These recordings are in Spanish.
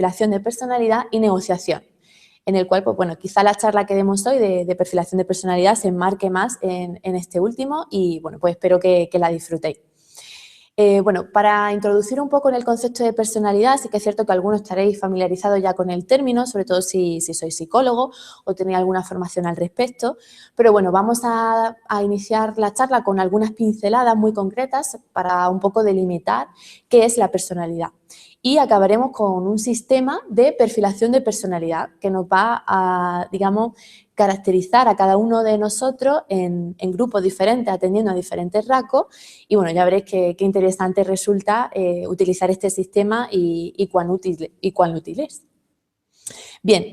perfilación de personalidad y negociación, en el cual, pues bueno, quizá la charla que demos hoy de perfilación de personalidad se enmarque más en este último y, bueno, pues espero que la disfrutéis. Bueno, para introducir un poco en el concepto de personalidad, sí que es cierto que algunos estaréis familiarizados ya con el término, sobre todo si sois psicólogo o tenéis alguna formación al respecto, pero bueno, vamos a iniciar la charla con algunas pinceladas muy concretas para un poco delimitar qué es la personalidad. Y acabaremos con un sistema de perfilación de personalidad que nos va a, digamos, caracterizar a cada uno de nosotros en grupos diferentes, atendiendo a diferentes rasgos. Y bueno, ya veréis qué interesante resulta utilizar este sistema y cuán útil es. Bien,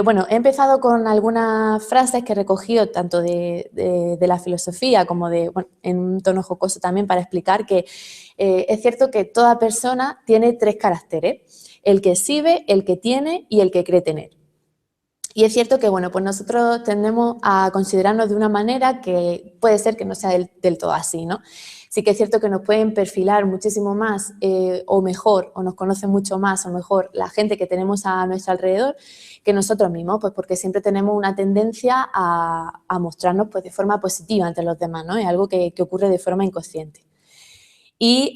bueno, he empezado con algunas frases que he recogido tanto de la filosofía como bueno, en un tono jocoso también para explicar que es cierto que toda persona tiene 3 caracteres: el que exhibe, el que tiene y el que cree tener. Y es cierto que, bueno, pues nosotros tendemos a considerarnos de una manera que puede ser que no sea del todo así, ¿no? Sí que es cierto que nos pueden perfilar muchísimo más o mejor, o nos conocen mucho más o mejor la gente que tenemos a nuestro alrededor que nosotros mismos, pues porque siempre tenemos una tendencia a mostrarnos pues de forma positiva ante los demás, ¿no? Es algo que ocurre de forma inconsciente. Y,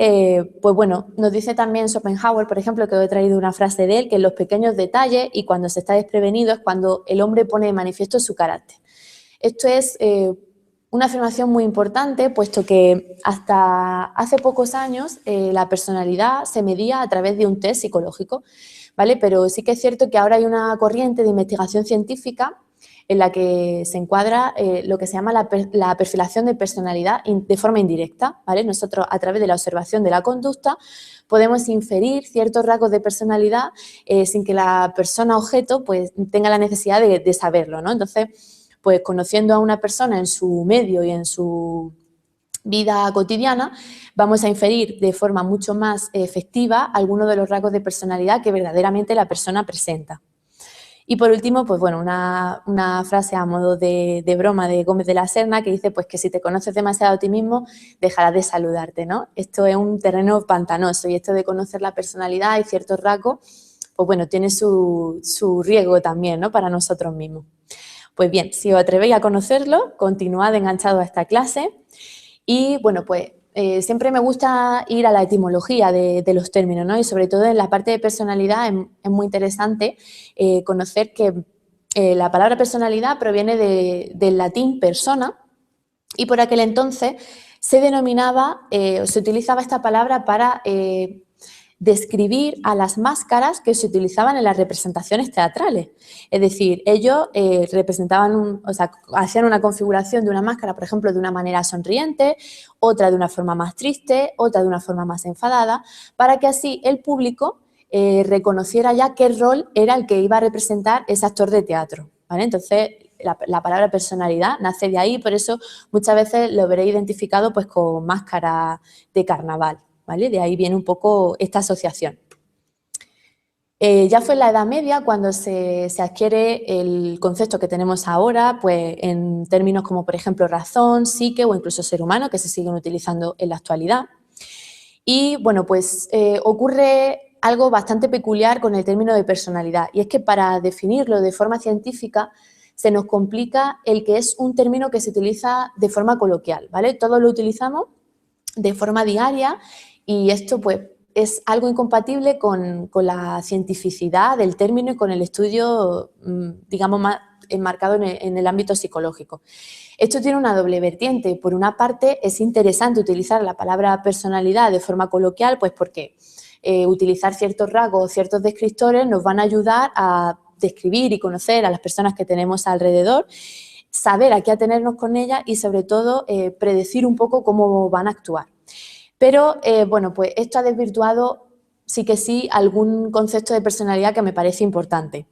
pues bueno, nos dice también Schopenhauer, por ejemplo, que he traído una frase de él, que en los pequeños detalles y cuando se está desprevenido es cuando el hombre pone de manifiesto su carácter. Esto es una afirmación muy importante, puesto que hasta hace pocos años la personalidad se medía a través de un test psicológico, ¿vale? Pero sí que es cierto que ahora hay una corriente de investigación científica en la que se encuadra lo que se llama la perfilación de personalidad de forma indirecta, ¿vale? Nosotros, a través de la observación de la conducta, podemos inferir ciertos rasgos de personalidad sin que la persona objeto pues, tenga la necesidad de saberlo, ¿no? Entonces, pues conociendo a una persona en su medio y en su vida cotidiana, vamos a inferir de forma mucho más efectiva algunos de los rasgos de personalidad que verdaderamente la persona presenta. Y por último, pues bueno, una frase a modo de broma de Gómez de la Serna que dice pues que si te conoces demasiado a ti mismo, dejarás de saludarte, ¿no? Esto es un terreno pantanoso y esto de conocer la personalidad y ciertos rasgos, pues bueno, tiene su riesgo también, ¿no? Para nosotros mismos. Pues bien, si os atrevéis a conocerlo, continuad enganchados a esta clase y bueno, pues siempre me gusta ir a la etimología de los términos, ¿no? Y sobre todo en la parte de personalidad es muy interesante conocer que la palabra personalidad proviene del latín persona y por aquel entonces se denominaba, se utilizaba esta palabra para describir a las máscaras que se utilizaban en las representaciones teatrales. Es decir, ellos representaban, o sea, hacían una configuración de una máscara, por ejemplo, de una manera sonriente, otra de una forma más triste, otra de una forma más enfadada, para que así el público reconociera ya qué rol era el que iba a representar ese actor de teatro, ¿vale? Entonces, la palabra personalidad nace de ahí, por eso muchas veces lo veréis identificado pues, con máscara de carnaval. ¿Vale? De ahí viene un poco esta asociación. Ya fue en la Edad Media cuando se adquiere el concepto que tenemos ahora, pues en términos como, por ejemplo, razón, psique o incluso ser humano, que se siguen utilizando en la actualidad. Y, bueno, pues ocurre algo bastante peculiar con el término de personalidad, y es que para definirlo de forma científica se nos complica el que es un término que se utiliza de forma coloquial, ¿vale? Todos lo utilizamos de forma diaria y esto pues es algo incompatible con la cientificidad del término y con el estudio, digamos, más enmarcado en el ámbito psicológico. Esto tiene una doble vertiente. Por una parte, es interesante utilizar la palabra personalidad de forma coloquial, pues porque utilizar ciertos rasgos o ciertos descriptores nos van a ayudar a describir y conocer a las personas que tenemos alrededor, saber a qué atenernos con ellas y, sobre todo, predecir un poco cómo van a actuar. Pero, bueno, pues esto ha desvirtuado, sí que sí, algún concepto de personalidad que me parece importante.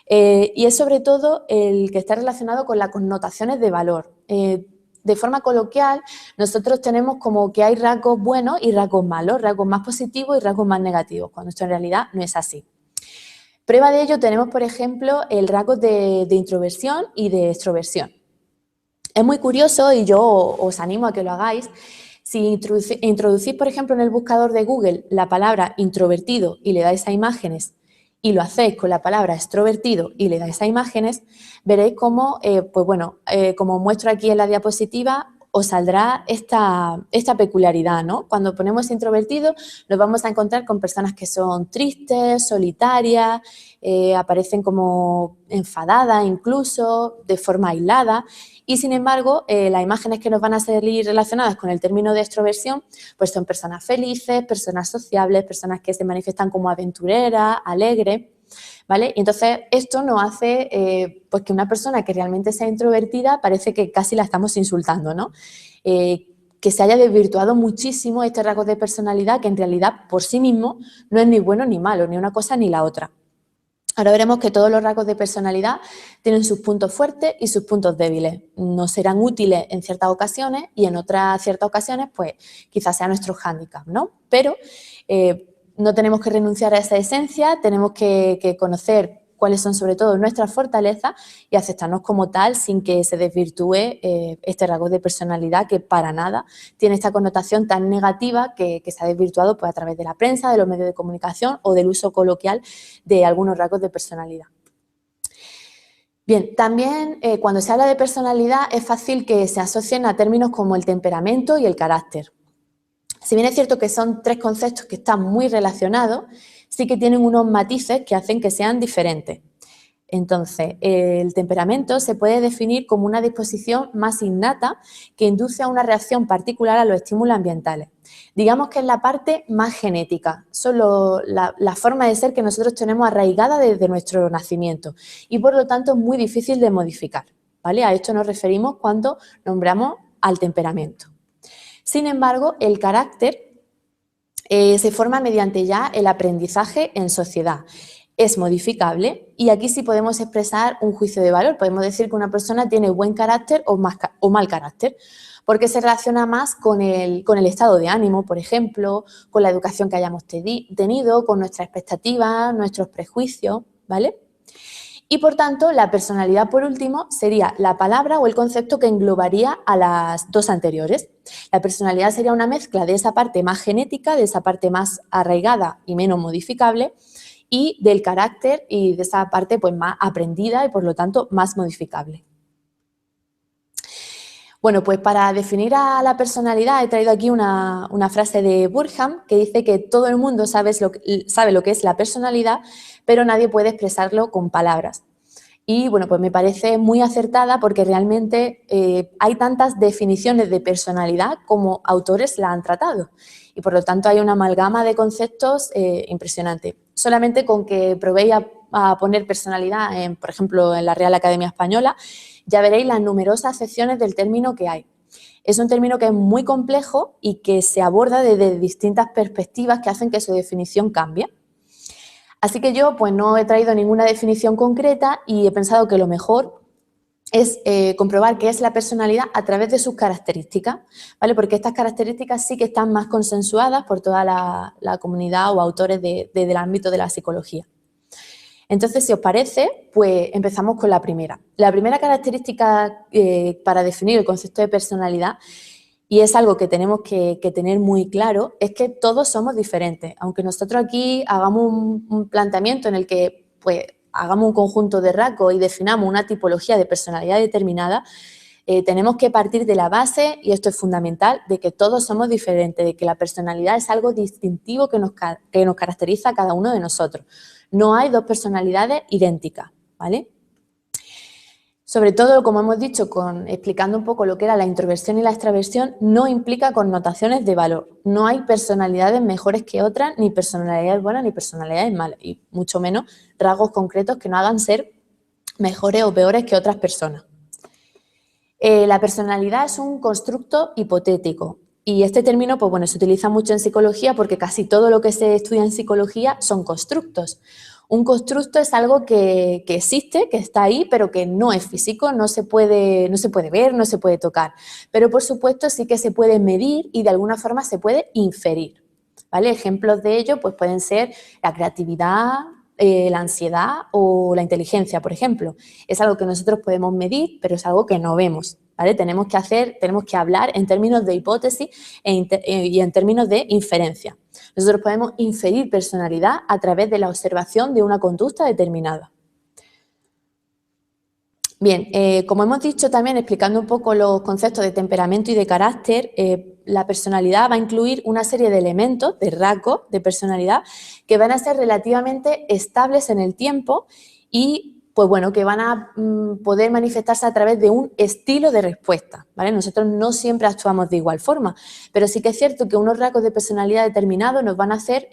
Y es, sobre todo, el que está relacionado con las connotaciones de valor. De forma coloquial, nosotros tenemos como que hay rasgos buenos y rasgos malos, rasgos más positivos y rasgos más negativos, cuando esto en realidad no es así. Prueba de ello tenemos, por ejemplo, el rasgo de introversión y de extroversión. Es muy curioso y yo os animo a que lo hagáis. Si introducís, por ejemplo, en el buscador de Google la palabra introvertido y le dais a imágenes y lo hacéis con la palabra extrovertido y le dais a imágenes, veréis cómo, como muestro aquí en la diapositiva, os saldrá esta peculiaridad, ¿no? Cuando ponemos introvertido nos vamos a encontrar con personas que son tristes, solitarias, aparecen como enfadadas incluso, de forma aislada, y sin embargo las imágenes que nos van a salir relacionadas con el término de extroversión pues son personas felices, personas sociables, personas que se manifiestan como aventureras, alegres, ¿vale? Y entonces esto nos hace pues que una persona que realmente sea introvertida parece que casi la estamos insultando, ¿no? Que se haya desvirtuado muchísimo este rasgo de personalidad que en realidad por sí mismo no es ni bueno ni malo, ni una cosa ni la otra. Ahora veremos que todos los rasgos de personalidad tienen sus puntos fuertes y sus puntos débiles. Nos serán útiles en ciertas ocasiones y en otras ciertas ocasiones pues quizás sea nuestro hándicap, ¿no? Pero no tenemos que renunciar a esa esencia, tenemos que conocer cuáles son sobre todo nuestras fortalezas y aceptarnos como tal sin que se desvirtúe este rasgo de personalidad que para nada tiene esta connotación tan negativa que se ha desvirtuado pues, a través de la prensa, de los medios de comunicación o del uso coloquial de algunos rasgos de personalidad. Bien, también cuando se habla de personalidad es fácil que se asocien a términos como el temperamento y el carácter. Si bien es cierto que son tres conceptos que están muy relacionados, sí que tienen unos matices que hacen que sean diferentes. Entonces, el temperamento se puede definir como una disposición más innata que induce a una reacción particular a los estímulos ambientales. Digamos que es la parte más genética, son la forma de ser que nosotros tenemos arraigada desde nuestro nacimiento y por lo tanto es muy difícil de modificar, ¿vale? A esto nos referimos cuando nombramos al temperamento. Sin embargo, el carácter se forma mediante ya el aprendizaje en sociedad. Es modificable y aquí sí podemos expresar un juicio de valor. Podemos decir que una persona tiene buen carácter o mal carácter, porque se relaciona más con el estado de ánimo, por ejemplo, con la educación que hayamos tenido, con nuestras expectativas, nuestros prejuicios, ¿vale? Y por tanto, la personalidad, por último, sería la palabra o el concepto que englobaría a las dos anteriores. La personalidad sería una mezcla de esa parte más genética, de esa parte más arraigada y menos modificable, y del carácter y de esa parte pues, más aprendida y, por lo tanto, más modificable. Bueno, pues para definir a la personalidad he traído aquí una frase de Burkhardt que dice que todo el mundo sabe lo que es la personalidad, pero nadie puede expresarlo con palabras. Y bueno, pues me parece muy acertada porque realmente hay tantas definiciones de personalidad como autores la han tratado. Y por lo tanto hay una amalgama de conceptos impresionante. Solamente con que probéis a poner personalidad, por ejemplo, en la Real Academia Española, ya veréis las numerosas acepciones del término que hay. Es un término que es muy complejo y que se aborda desde distintas perspectivas que hacen que su definición cambie. Así que yo pues no he traído ninguna definición concreta y he pensado que lo mejor es comprobar qué es la personalidad a través de sus características, ¿vale? Porque estas características sí que están más consensuadas por toda la comunidad o autores del ámbito de la psicología. Entonces, si os parece, pues empezamos con la primera. La primera característica para definir el concepto de personalidad, y es algo que tenemos que tener muy claro, es que todos somos diferentes. Aunque nosotros aquí hagamos un planteamiento en el que pues, hagamos un conjunto de rasgos y definamos una tipología de personalidad determinada, tenemos que partir de la base, y esto es fundamental, de que todos somos diferentes, de que la personalidad es algo distintivo que nos caracteriza a cada uno de nosotros. No hay dos personalidades idénticas, ¿vale? Sobre todo, como hemos dicho, explicando un poco lo que era la introversión y la extraversión, no implica connotaciones de valor. No hay personalidades mejores que otras, ni personalidades buenas, ni personalidades malas, y mucho menos rasgos concretos que no hagan ser mejores o peores que otras personas. La personalidad es un constructo hipotético y este término pues, bueno, se utiliza mucho en psicología porque casi todo lo que se estudia en psicología son constructos. Un constructo es algo que existe, que está ahí, pero que no es físico, no se puede ver, no se puede tocar. Pero por supuesto sí que se puede medir y de alguna forma se puede inferir, ¿vale? Ejemplos de ello pues, pueden ser la creatividad, la ansiedad o la inteligencia, por ejemplo. Es algo que nosotros podemos medir, pero es algo que no vemos, ¿vale? Tenemos que hablar en términos de hipótesis y en términos de inferencia. Nosotros podemos inferir personalidad a través de la observación de una conducta determinada. Bien, como hemos dicho también, explicando un poco los conceptos de temperamento y de carácter, la personalidad va a incluir una serie de elementos, de rasgos de personalidad, que van a ser relativamente estables en el tiempo y, pues bueno, que van a poder manifestarse a través de un estilo de respuesta, ¿vale? Nosotros no siempre actuamos de igual forma, pero sí que es cierto que unos rasgos de personalidad determinados nos van a hacer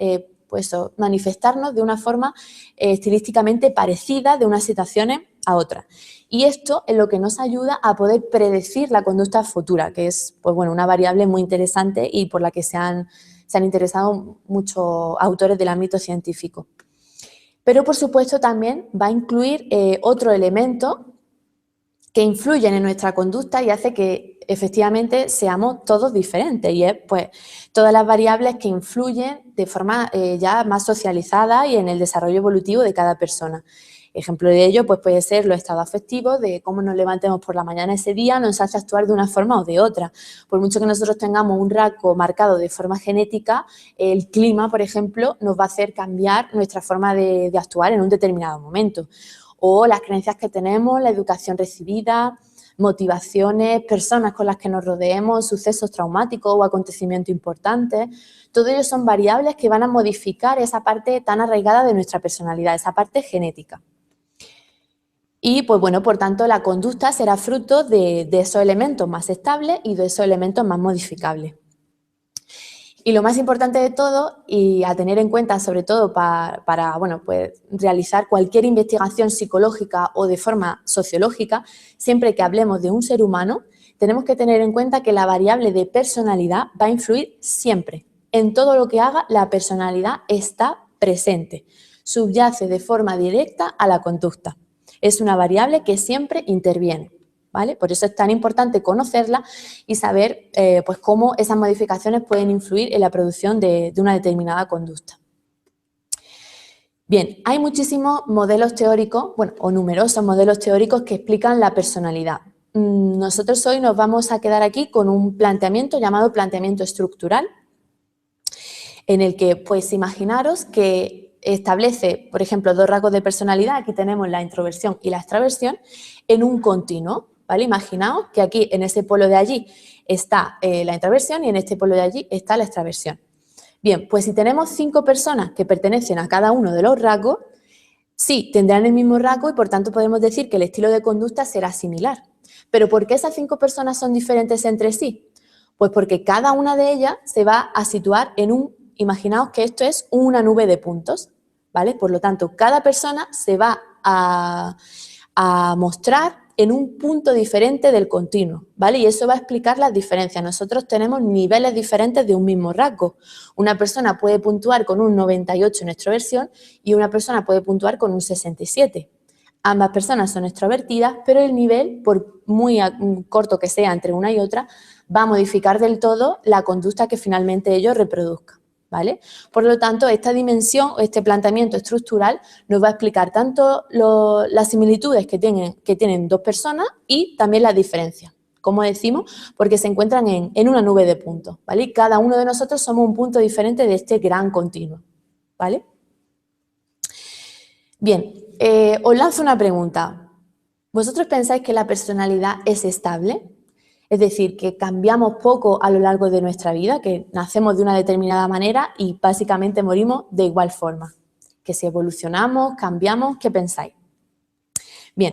manifestarnos de una forma estilísticamente parecida de unas situaciones a otras. Y esto es lo que nos ayuda a poder predecir la conducta futura, que es pues bueno, una variable muy interesante y por la que se han interesado muchos autores del ámbito científico. Pero, por supuesto, también va a incluir otro elemento que influyen en nuestra conducta y hace que efectivamente seamos todos diferentes, y es pues todas las variables que influyen de forma ya más socializada y en el desarrollo evolutivo de cada persona. Ejemplo de ello pues puede ser los estados afectivos, de cómo nos levantemos por la mañana ese día nos hace actuar de una forma o de otra. Por mucho que nosotros tengamos un rasgo marcado de forma genética, el clima, por ejemplo, nos va a hacer cambiar nuestra forma de actuar en un determinado momento. O las creencias que tenemos, la educación recibida, motivaciones, personas con las que nos rodeemos, sucesos traumáticos o acontecimientos importantes. Todo ello son variables que van a modificar esa parte tan arraigada de nuestra personalidad, esa parte genética. Y, pues bueno, por tanto, la conducta será fruto de esos elementos más estables y de esos elementos más modificables. Y lo más importante de todo, y a tener en cuenta sobre todo para bueno, pues realizar cualquier investigación psicológica o de forma sociológica, siempre que hablemos de un ser humano, tenemos que tener en cuenta que la variable de personalidad va a influir siempre. En todo lo que haga, la personalidad está presente, subyace de forma directa a la conducta. Es una variable que siempre interviene, ¿vale? Por eso es tan importante conocerla y saber pues cómo esas modificaciones pueden influir en la producción de una determinada conducta. Bien, hay muchísimos modelos teóricos, bueno, o numerosos modelos teóricos que explican la personalidad. Nosotros hoy nos vamos a quedar aquí con un planteamiento llamado planteamiento estructural, en el que, pues, imaginaros que establece, por ejemplo, dos rasgos de personalidad, aquí tenemos la introversión y la extraversión, en un continuo, ¿vale? Imaginaos que aquí, en ese polo de allí, está la introversión y en este polo de allí está la extraversión. Bien, pues si tenemos 5 personas que pertenecen a cada uno de los rasgos, sí, tendrán el mismo rasgo y por tanto podemos decir que el estilo de conducta será similar. ¿Pero por qué esas 5 personas son diferentes entre sí? Pues porque cada una de ellas se va a situar en imaginaos que esto es una nube de puntos, ¿vale? Por lo tanto, cada persona se va a mostrar en un punto diferente del continuo, ¿vale? Y eso va a explicar las diferencias. Nosotros tenemos niveles diferentes de un mismo rasgo. Una persona puede puntuar con un 98 en extroversión y una persona puede puntuar con un 67. Ambas personas son extrovertidas, pero el nivel, por muy corto que sea entre una y otra, va a modificar del todo la conducta que finalmente ellos reproduzcan, ¿vale? Por lo tanto, esta dimensión, este planteamiento estructural nos va a explicar tanto las similitudes que tienen dos personas y también las diferencias, como decimos, porque se encuentran en una nube de puntos, ¿vale? Y cada uno de nosotros somos un punto diferente de este gran continuo, ¿vale? Bien, os lanzo una pregunta. ¿Vosotros pensáis que la personalidad es estable? Es decir, que cambiamos poco a lo largo de nuestra vida, que nacemos de una determinada manera y básicamente morimos de igual forma. Que si evolucionamos, cambiamos, ¿qué pensáis? Bien,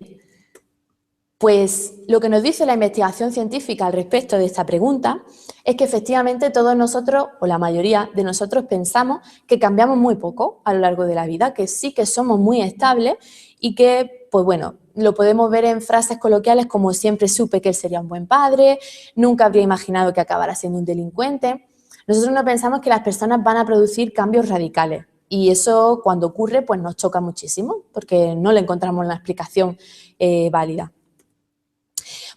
pues lo que nos dice la investigación científica al respecto de esta pregunta es que efectivamente todos nosotros, o la mayoría de nosotros, pensamos que cambiamos muy poco a lo largo de la vida, que sí que somos muy estables y que, pues bueno, lo podemos ver en frases coloquiales como siempre supe que él sería un buen padre, nunca habría imaginado que acabara siendo un delincuente. Nosotros no pensamos que las personas van a producir cambios radicales y eso cuando ocurre pues nos choca muchísimo porque no le encontramos la explicación válida.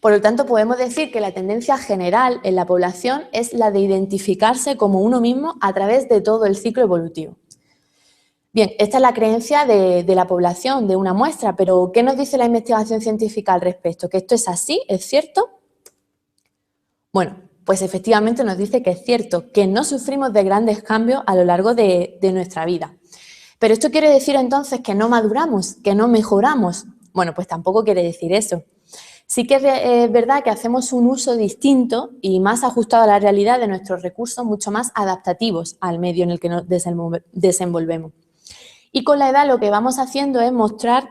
Por lo tanto, podemos decir que la tendencia general en la población es la de identificarse como uno mismo a través de todo el ciclo evolutivo. Bien, esta es la creencia de la población, de una muestra, pero ¿qué nos dice la investigación científica al respecto? ¿Que esto es así? ¿Es cierto? Bueno, pues efectivamente nos dice que es cierto, que no sufrimos de grandes cambios a lo largo de nuestra vida. Pero esto quiere decir entonces que no maduramos, que no mejoramos. Bueno, pues tampoco quiere decir eso. Sí que es verdad que hacemos un uso distinto y más ajustado a la realidad de nuestros recursos, mucho más adaptativos al medio en el que nos desenvolvemos. Y con la edad lo que vamos haciendo es mostrar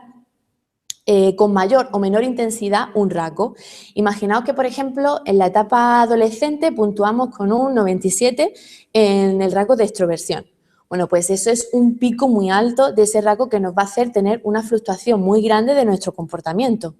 con mayor o menor intensidad un rasgo. Imaginaos que, por ejemplo, en la etapa adolescente puntuamos con un 97 en el rasgo de extroversión. Bueno, pues eso es un pico muy alto de ese rasgo que nos va a hacer tener una fluctuación muy grande de nuestro comportamiento.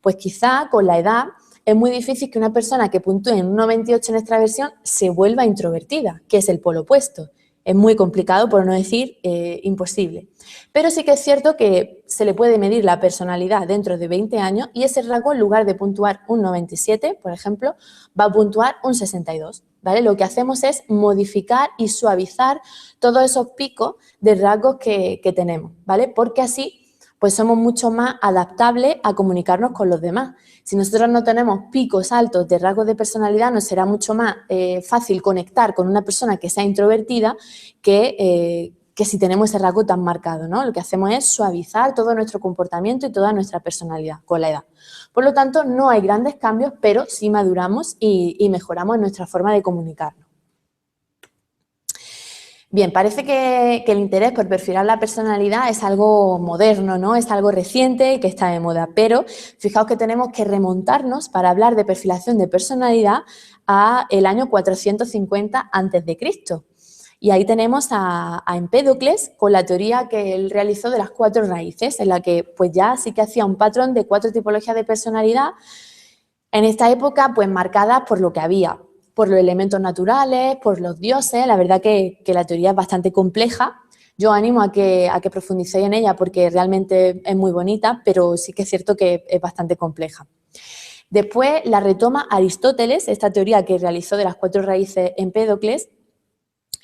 Pues quizá con la edad es muy difícil que una persona que puntúe en un 98 en extraversión se vuelva introvertida, que es el polo opuesto. Es muy complicado, por no decir imposible. Pero sí que es cierto que se le puede medir la personalidad dentro de 20 años y ese rasgo, en lugar de puntuar un 97, por ejemplo, va a puntuar un 62. ¿Vale? Lo que hacemos es modificar y suavizar todos esos picos de rasgos que tenemos, ¿vale? Porque así pues somos mucho más adaptables a comunicarnos con los demás. Si nosotros no tenemos picos altos de rasgos de personalidad, nos será mucho más fácil conectar con una persona que sea introvertida que si tenemos ese rasgo tan marcado, ¿no? Lo que hacemos es suavizar todo nuestro comportamiento y toda nuestra personalidad con la edad. Por lo tanto, no hay grandes cambios, pero sí maduramos y mejoramos nuestra forma de comunicarnos. Bien, parece que el interés por perfilar la personalidad es algo moderno, ¿no? Es algo reciente y que está de moda, pero fijaos que tenemos que remontarnos para hablar de perfilación de personalidad a el año 450 a.C. Y ahí tenemos a Empédocles con la teoría que él realizó de las 4 raíces, en la que pues ya sí que hacía un patrón de 4 tipologías de personalidad, en esta época pues marcadas por lo que había, por los elementos naturales, por los dioses. La verdad que la teoría es bastante compleja. Yo animo a que profundicéis en ella porque realmente es muy bonita, pero sí que es cierto que es bastante compleja. Después la retoma Aristóteles, esta teoría que realizó de las 4 raíces Empédocles,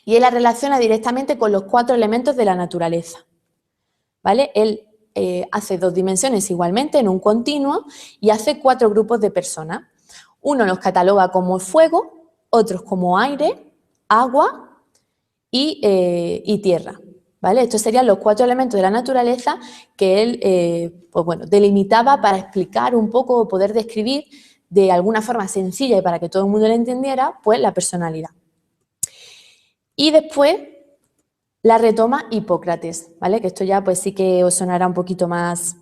y él la relaciona directamente con los 4 elementos de la naturaleza. ¿Vale? Él hace 2 dimensiones igualmente en un continuo y hace 4 grupos de personas. Uno los cataloga como fuego, otros como aire, agua y tierra. ¿Vale? Estos serían los 4 elementos de la naturaleza que él pues bueno, delimitaba para explicar un poco o poder describir de alguna forma sencilla y para que todo el mundo lo entendiera, pues la personalidad. Y después la retoma Hipócrates, ¿vale? Que esto ya pues sí que os sonará un poquito más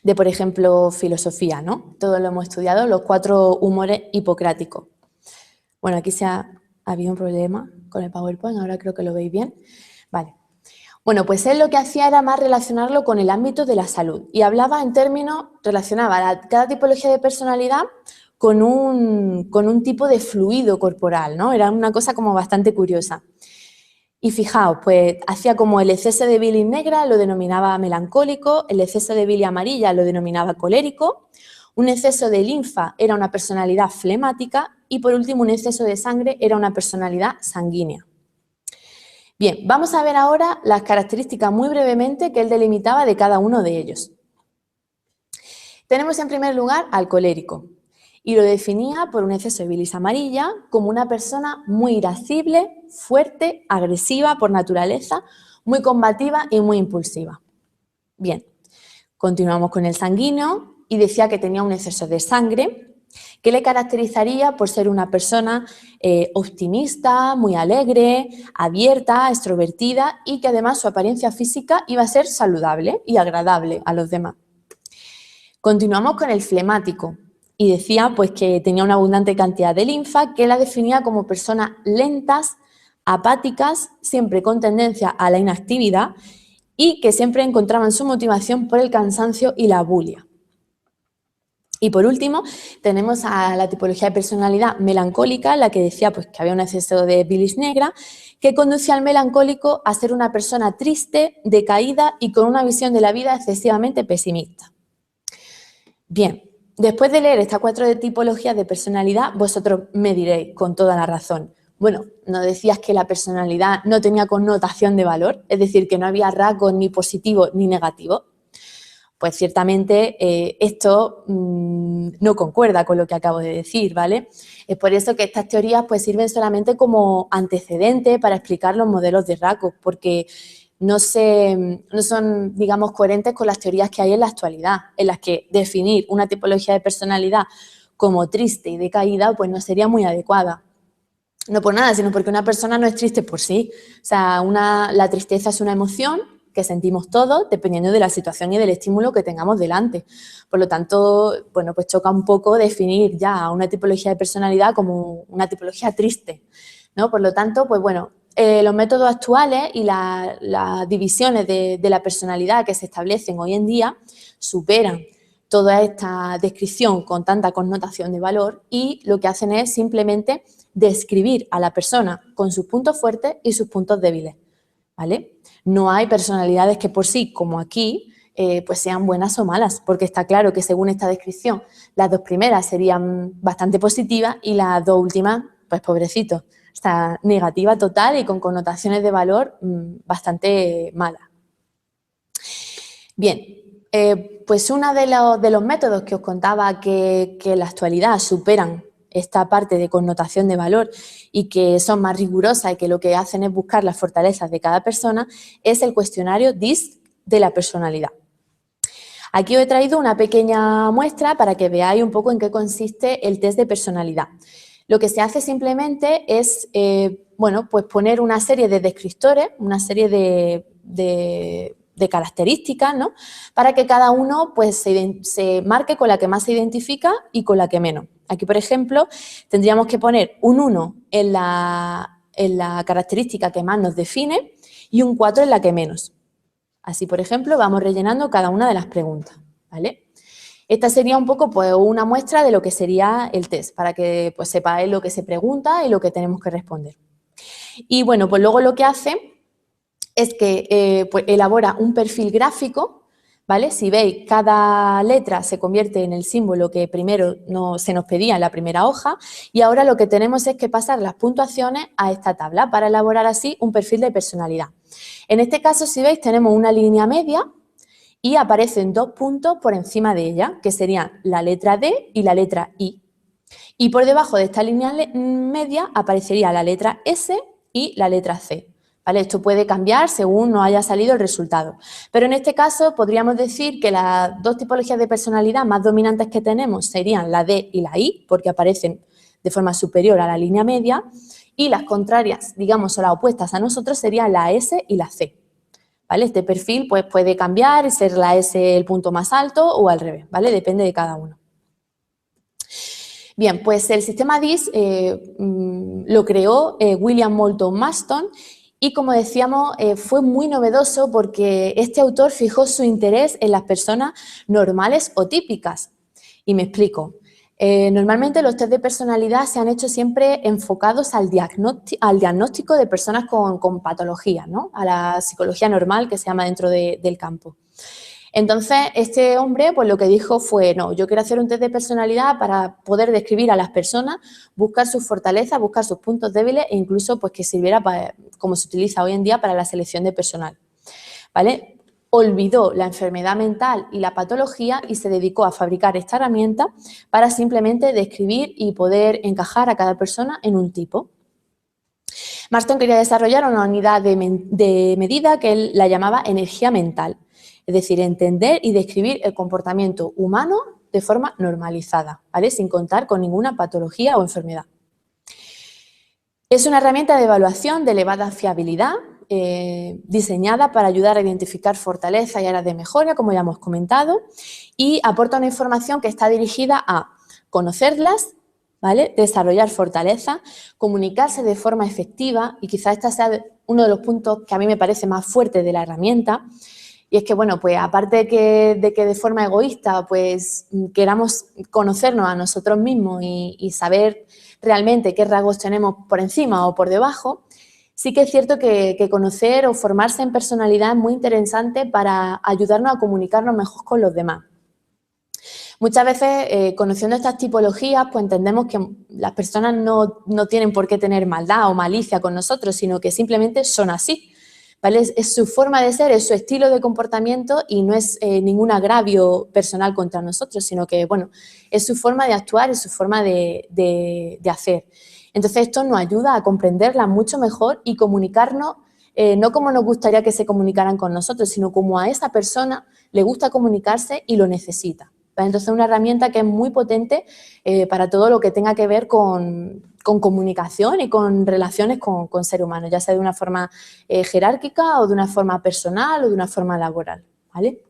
de, por ejemplo, filosofía, ¿no? Todos lo hemos estudiado, los 4 humores hipocráticos. Bueno, aquí ha habido un problema con el PowerPoint, ahora creo que lo veis bien. Vale. Bueno, pues él lo que hacía era más relacionarlo con el ámbito de la salud y hablaba en términos, relacionaba cada tipología de personalidad con un tipo de fluido corporal, ¿no? Era una cosa como bastante curiosa. Y fijaos, pues hacía como el exceso de bilis negra lo denominaba melancólico, el exceso de bilis amarilla lo denominaba colérico, un exceso de linfa era una personalidad flemática y por último un exceso de sangre era una personalidad sanguínea. Bien, vamos a ver ahora las características muy brevemente que él delimitaba de cada uno de ellos. Tenemos en primer lugar al colérico y lo definía por un exceso de bilis amarilla como una persona muy irascible, fuerte, agresiva por naturaleza, muy combativa y muy impulsiva. Bien, continuamos con el sanguíneo y decía que tenía un exceso de sangre que le caracterizaría por ser una persona optimista, muy alegre, abierta, extrovertida y que además su apariencia física iba a ser saludable y agradable a los demás. Continuamos con el flemático y decía pues que tenía una abundante cantidad de linfa que la definía como personas lentas, apáticas, siempre con tendencia a la inactividad y que siempre encontraban su motivación por el cansancio y la bulia. Y por último, tenemos a la tipología de personalidad melancólica, la que decía pues, que había un exceso de bilis negra, que conducía al melancólico a ser una persona triste, decaída y con una visión de la vida excesivamente pesimista. Bien, después de leer estas 4 tipologías de personalidad, vosotros me diréis con toda la razón, bueno, ¿no decías que la personalidad no tenía connotación de valor? Es decir, que no había rasgos ni positivos ni negativos. pues ciertamente esto no concuerda con lo que acabo de decir, ¿vale? Es por eso que estas teorías pues sirven solamente como antecedente para explicar los modelos de rasgos, porque no son, digamos, coherentes con las teorías que hay en la actualidad, en las que definir una tipología de personalidad como triste y decaída, pues no sería muy adecuada. No por nada, sino porque una persona no es triste por sí. O sea, la tristeza es una emoción que sentimos todos dependiendo de la situación y del estímulo que tengamos delante. Por lo tanto, bueno, pues choca un poco definir ya una tipología de personalidad como una tipología triste, ¿no? Por lo tanto, pues bueno, los métodos actuales y las divisiones de la personalidad que se establecen hoy en día superan toda esta descripción con tanta connotación de valor y lo que hacen es simplemente describir a la persona con sus puntos fuertes y sus puntos débiles, ¿vale? No hay personalidades que por sí, como aquí, pues sean buenas o malas, porque está claro que según esta descripción, las dos primeras serían bastante positivas y las dos últimas, pues pobrecitos, está negativa total y con connotaciones de valor bastante malas. Bien, pues uno de los métodos que os contaba que en la actualidad superan esta parte de connotación de valor y que son más rigurosas y que lo que hacen es buscar las fortalezas de cada persona es el cuestionario DISC de la personalidad. Aquí os he traído una pequeña muestra para que veáis un poco en qué consiste el test de personalidad. Lo que se hace simplemente es, bueno, pues poner una serie de descriptores, una serie de características, ¿no? Para que cada uno pues, se marque con la que más se identifica y con la que menos. Aquí, por ejemplo, tendríamos que poner un 1 en la característica que más nos define y un 4 en la que menos. Así, por ejemplo, vamos rellenando cada una de las preguntas, ¿vale? Esta sería un poco pues, una muestra de lo que sería el test, para que pues, sepáis lo que se pregunta y lo que tenemos que responder. Y bueno, pues luego lo que hace es que pues, elabora un perfil gráfico, ¿vale? Si veis, cada letra se convierte en el símbolo que primero se nos pedía en la primera hoja y ahora lo que tenemos es que pasar las puntuaciones a esta tabla para elaborar así un perfil de personalidad. En este caso, si veis, tenemos una línea media y aparecen 2 puntos por encima de ella, que serían la letra D y la letra I. Y por debajo de esta línea media aparecería la letra S y la letra C. ¿Vale? Esto puede cambiar según nos haya salido el resultado. Pero en este caso podríamos decir que las dos tipologías de personalidad más dominantes que tenemos serían la D y la I, porque aparecen de forma superior a la línea media, y las contrarias, digamos, o las opuestas a nosotros serían la S y la C. ¿Vale? Este perfil pues, puede cambiar y ser la S el punto más alto o al revés, ¿vale? Depende de cada uno. Bien, pues el sistema DISC lo creó William Moulton Marston y, como decíamos, fue muy novedoso porque este autor fijó su interés en las personas normales o típicas. Y me explico. Normalmente los test de personalidad se han hecho siempre enfocados al diagnóstico de personas con patologías, ¿no? A la psicología normal que se llama dentro del campo. Entonces, este hombre pues lo que dijo fue, no, yo quiero hacer un test de personalidad para poder describir a las personas, buscar sus fortalezas, buscar sus puntos débiles e incluso pues que sirviera para, como se utiliza hoy en día para la selección de personal, ¿vale? Olvidó la enfermedad mental y la patología y se dedicó a fabricar esta herramienta para simplemente describir y poder encajar a cada persona en un tipo. Marston quería desarrollar una unidad de medida que él la llamaba energía mental, es decir, entender y describir el comportamiento humano de forma normalizada, ¿vale? Sin contar con ninguna patología o enfermedad. Es una herramienta de evaluación de elevada fiabilidad, diseñada para ayudar a identificar fortalezas y áreas de mejora, como ya hemos comentado, y aporta una información que está dirigida a conocerlas, ¿vale? Desarrollar fortalezas, comunicarse de forma efectiva, y quizás este sea uno de los puntos que a mí me parece más fuerte de la herramienta, y es que, bueno, pues aparte de que de forma egoísta pues queramos conocernos a nosotros mismos y saber realmente qué rasgos tenemos por encima o por debajo, sí que es cierto que conocer o formarse en personalidad es muy interesante para ayudarnos a comunicarnos mejor con los demás. Muchas veces, conociendo estas tipologías, pues entendemos que las personas no tienen por qué tener maldad o malicia con nosotros, sino que simplemente son así. ¿vale? Es su forma de ser, es su estilo de comportamiento y no es ningún agravio personal contra nosotros, sino que, bueno, es su forma de actuar, es su forma de hacer. Entonces, esto nos ayuda a comprenderla mucho mejor y comunicarnos, no como nos gustaría que se comunicaran con nosotros, sino como a esa persona le gusta comunicarse y lo necesita, ¿vale? Entonces, es una herramienta que es muy potente para todo lo que tenga que ver con comunicación y con relaciones con seres humanos, ya sea de una forma jerárquica o de una forma personal o de una forma laboral, ¿vale?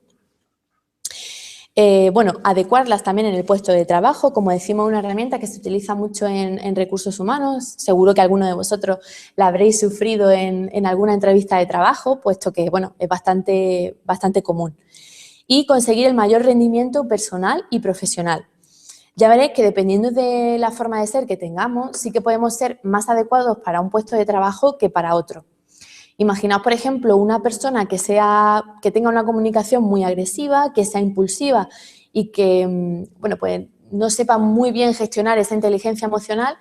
Bueno, adecuarlas también en el puesto de trabajo, como decimos, una herramienta que se utiliza mucho en recursos humanos. Seguro que alguno de vosotros la habréis sufrido en alguna entrevista de trabajo, puesto que, bueno, es bastante común. Y conseguir el mayor rendimiento personal y profesional. Ya veréis que dependiendo de la forma de ser que tengamos, sí que podemos ser más adecuados para un puesto de trabajo que para otro. Imaginaos, por ejemplo, una persona que tenga una comunicación muy agresiva, que sea impulsiva y que, bueno, pues no sepa muy bien gestionar esa inteligencia emocional.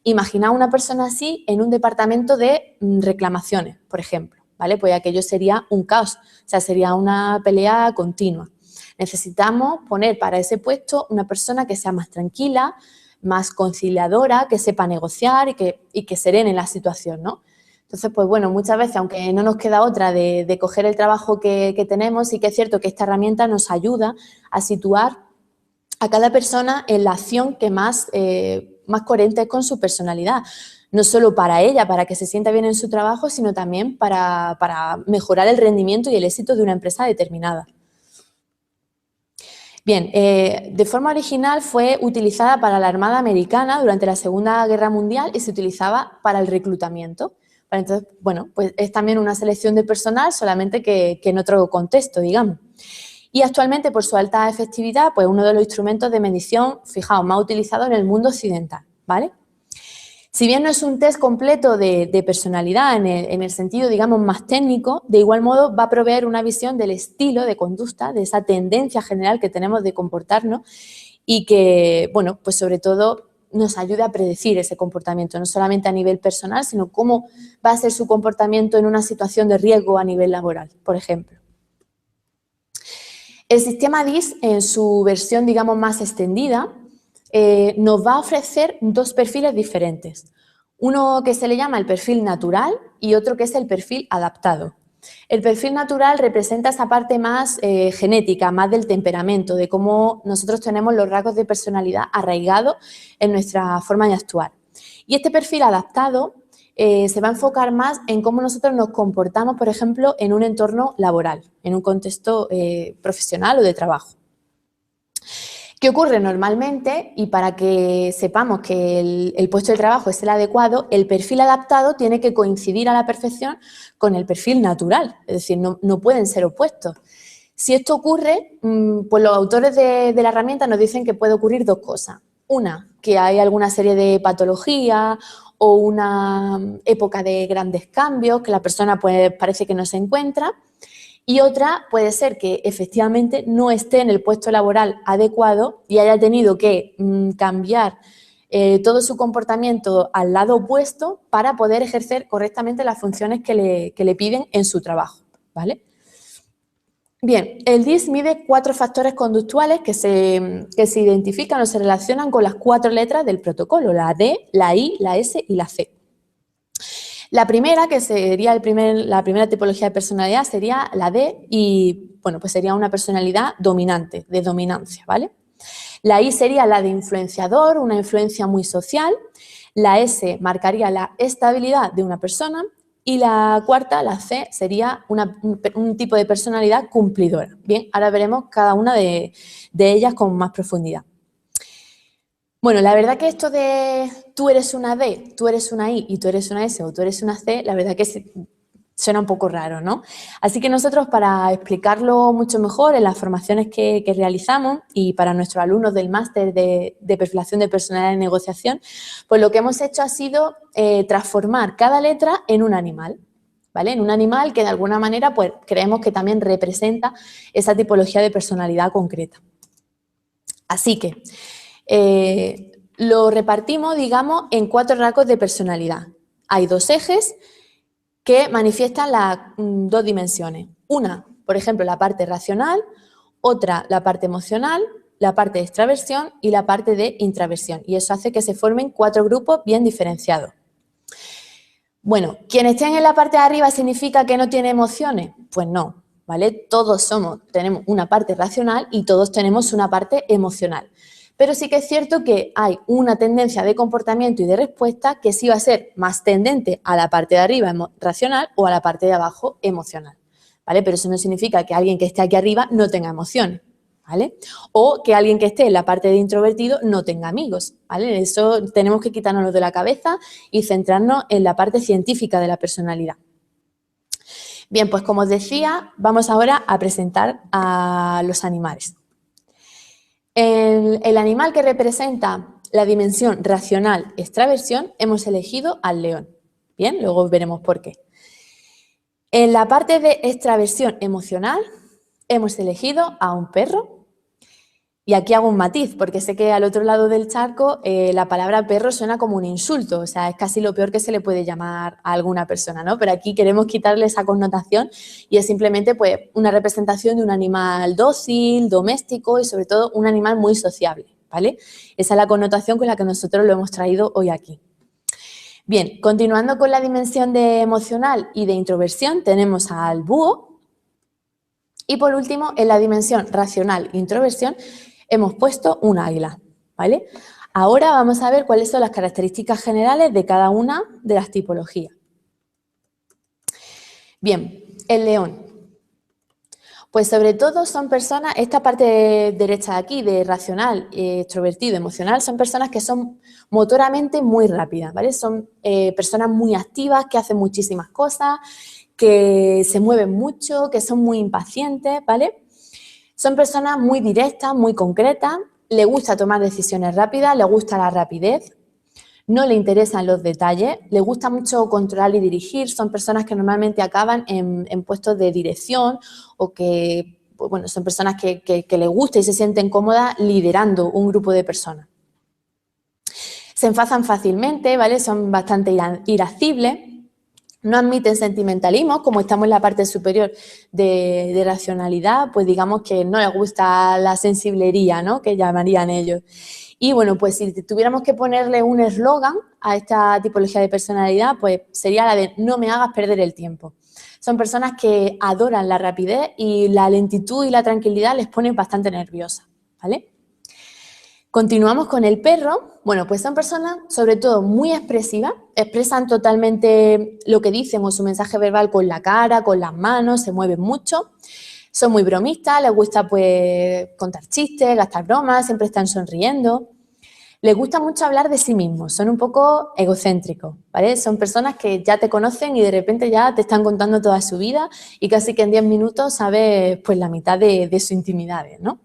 Imaginaos una persona así en un departamento de reclamaciones, por ejemplo, ¿vale? Pues aquello sería un caos, o sea, sería una pelea continua. Necesitamos poner para ese puesto una persona que sea más tranquila, más conciliadora, que sepa negociar y que serene la situación, ¿no? Entonces, pues bueno, muchas veces, aunque no nos queda otra de coger el trabajo que tenemos, sí que es cierto que esta herramienta nos ayuda a situar a cada persona en la acción que más coherente es con su personalidad. No solo para ella, para que se sienta bien en su trabajo, sino también para mejorar el rendimiento y el éxito de una empresa determinada. Bien, de forma original fue utilizada para la Armada Americana durante la Segunda Guerra Mundial y se utilizaba para el reclutamiento. Entonces, bueno, pues es también una selección de personal, solamente que en otro contexto, digamos. Y actualmente, por su alta efectividad, pues uno de los instrumentos de medición, fijaos, más utilizados en el mundo occidental, ¿vale? Si bien no es un test completo de personalidad en el sentido, digamos, más técnico, de igual modo va a proveer una visión del estilo de conducta, de esa tendencia general que tenemos de comportarnos y que, bueno, pues sobre todo nos ayuda a predecir ese comportamiento, no solamente a nivel personal, sino cómo va a ser su comportamiento en una situación de riesgo a nivel laboral, por ejemplo. El sistema DIS, en su versión, digamos, más extendida, nos va a ofrecer dos perfiles diferentes. Uno que se le llama el perfil natural y otro que es el perfil adaptado. El perfil natural representa esa parte más genética, más del temperamento, de cómo nosotros tenemos los rasgos de personalidad arraigados en nuestra forma de actuar. Y este perfil adaptado se va a enfocar más en cómo nosotros nos comportamos, por ejemplo, en un entorno laboral, en un contexto profesional o de trabajo. ¿Qué ocurre normalmente? Y para que sepamos que el puesto de trabajo es el adecuado, el perfil adaptado tiene que coincidir a la perfección con el perfil natural, es decir, no pueden ser opuestos. Si esto ocurre, pues los autores de la herramienta nos dicen que puede ocurrir dos cosas. Una, que hay alguna serie de patologías o una época de grandes cambios que la persona pues, parece que no se encuentra. Y otra puede ser que efectivamente no esté en el puesto laboral adecuado y haya tenido que cambiar todo su comportamiento al lado opuesto para poder ejercer correctamente las funciones que le piden en su trabajo, ¿vale? Bien, el DIS mide 4 factores conductuales que se identifican o se relacionan con las 4 letras del protocolo, la D, la I, la S y la C. La primera, que sería la primera tipología de personalidad, sería la D y, bueno, pues sería una personalidad dominante, de dominancia, ¿vale? La I sería la de influenciador, una influencia muy social. La S marcaría la estabilidad de una persona. Y la cuarta, la C, sería un tipo de personalidad cumplidora. Bien, ahora veremos cada una de ellas con más profundidad. Bueno, la verdad que esto de tú eres una D, tú eres una I y tú eres una S o tú eres una C, la verdad que suena un poco raro, ¿no? Así que nosotros, para explicarlo mucho mejor en las formaciones que realizamos y para nuestros alumnos del máster de perfilación de personalidad y negociación, pues lo que hemos hecho ha sido transformar cada letra en un animal, ¿vale? En un animal que de alguna manera pues creemos que también representa esa tipología de personalidad concreta. Así que lo repartimos, digamos, en 4 rasgos de personalidad. Hay 2 ejes que manifiestan las dos dimensiones. Una, por ejemplo, la parte racional, otra, la parte emocional, la parte de extraversión y la parte de intraversión. Y eso hace que se formen 4 grupos bien diferenciados. Bueno, ¿quienes estén en la parte de arriba significa que no tiene emociones? Pues no, ¿vale? Todos tenemos una parte racional y todos tenemos una parte emocional. Pero sí que es cierto que hay una tendencia de comportamiento y de respuesta que sí va a ser más tendente a la parte de arriba racional o a la parte de abajo emocional, ¿vale? Pero eso no significa que alguien que esté aquí arriba no tenga emociones, ¿vale? O que alguien que esté en la parte de introvertido no tenga amigos, ¿vale? Eso tenemos que quitárnoslo de la cabeza y centrarnos en la parte científica de la personalidad. Bien, pues como os decía, vamos ahora a presentar a los animales. El animal que representa la dimensión racional extraversión hemos elegido al león. Bien, luego veremos por qué. En la parte de extraversión emocional hemos elegido a un perro. Y aquí hago un matiz, porque sé que al otro lado del charco la palabra perro suena como un insulto, o sea, es casi lo peor que se le puede llamar a alguna persona, ¿no? Pero aquí queremos quitarle esa connotación y es simplemente pues, una representación de un animal dócil, doméstico y sobre todo un animal muy sociable, ¿vale? Esa es la connotación con la que nosotros lo hemos traído hoy aquí. Bien, continuando con la dimensión de emocional y de introversión, tenemos al búho. Y por último, en la dimensión racional e introversión, hemos puesto un águila, ¿vale? Ahora vamos a ver cuáles son las características generales de cada una de las tipologías. Bien, el león. Pues sobre todo son personas, esta parte derecha de aquí, de racional, extrovertido, emocional, son personas que son motoramente muy rápidas, ¿vale? Son personas muy activas, que hacen muchísimas cosas, que se mueven mucho, que son muy impacientes, ¿vale? Son personas muy directas, muy concretas, le gusta tomar decisiones rápidas, le gusta la rapidez, no le interesan los detalles, le gusta mucho controlar y dirigir, son personas que normalmente acaban en puestos de dirección o que, bueno, son personas que les gusta y se sienten cómodas liderando un grupo de personas. Se enfadan fácilmente, ¿vale? Son bastante irascibles. No admiten sentimentalismo, como estamos en la parte superior de racionalidad, pues digamos que no les gusta la sensiblería, ¿no? Que llamarían ellos. Y bueno, pues si tuviéramos que ponerle un eslogan a esta tipología de personalidad, pues sería la de no me hagas perder el tiempo. Son personas que adoran la rapidez y la lentitud y la tranquilidad les ponen bastante nerviosas, ¿vale? Continuamos con el perro. Bueno, pues son personas sobre todo muy expresivas, expresan totalmente lo que dicen o su mensaje verbal con la cara, con las manos, se mueven mucho, son muy bromistas, les gusta pues contar chistes, gastar bromas, siempre están sonriendo. Les gusta mucho hablar de sí mismos, son un poco egocéntricos, ¿vale? Son personas que ya te conocen y de repente ya te están contando toda su vida y casi que en 10 minutos sabes pues la mitad de sus intimidades, ¿no?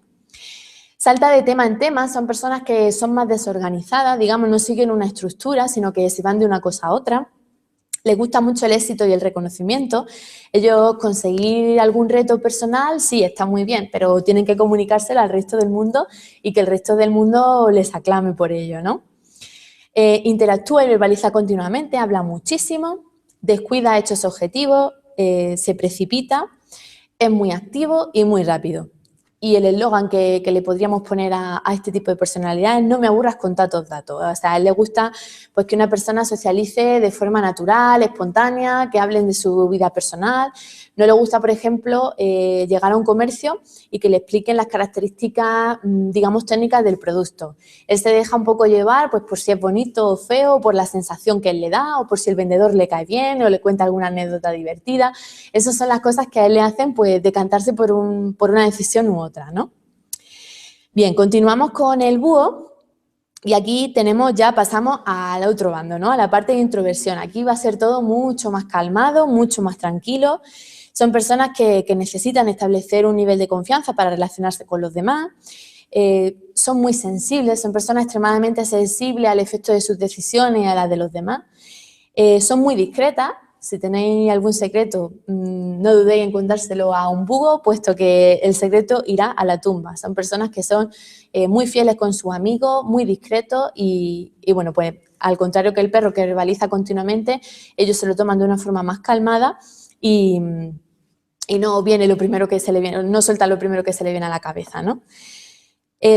Salta de tema en tema, son personas que son más desorganizadas, digamos, no siguen una estructura, sino que se van de una cosa a otra. Les gusta mucho el éxito y el reconocimiento. Ellos conseguir algún reto personal, sí, está muy bien, pero tienen que comunicárselo al resto del mundo y que el resto del mundo les aclame por ello, ¿no? Interactúa y verbaliza continuamente, habla muchísimo, descuida hechos objetivos, se precipita, es muy activo y muy rápido. Y el eslogan que le podríamos poner a este tipo de personalidades, no me aburras con tantos datos. O sea, a él le gusta pues, que una persona socialice de forma natural, espontánea, que hablen de su vida personal. No le gusta, por ejemplo, llegar a un comercio y que le expliquen las características, digamos, técnicas del producto. Él se deja un poco llevar pues, por si es bonito o feo, por la sensación que él le da, o por si el vendedor le cae bien o le cuenta alguna anécdota divertida. Esas son las cosas que a él le hacen pues, decantarse por una decisión u otra, ¿no? Bien, continuamos con el búho. Y aquí pasamos al otro bando, ¿no? A la parte de introversión. Aquí va a ser todo mucho más calmado, mucho más tranquilo. Son personas que necesitan establecer un nivel de confianza para relacionarse con los demás. Son muy sensibles, son personas extremadamente sensibles al efecto de sus decisiones y a las de los demás. Son muy discretas, Si tenéis algún secreto, no dudéis en contárselo a un búho, puesto que el secreto irá a la tumba. Son personas que son muy fieles con sus amigos, muy discretos y bueno, pues al contrario que el perro que verbaliza continuamente, ellos se lo toman de una forma más calmada y no viene lo primero que se le viene, no suelta lo primero que se le viene a la cabeza, ¿no?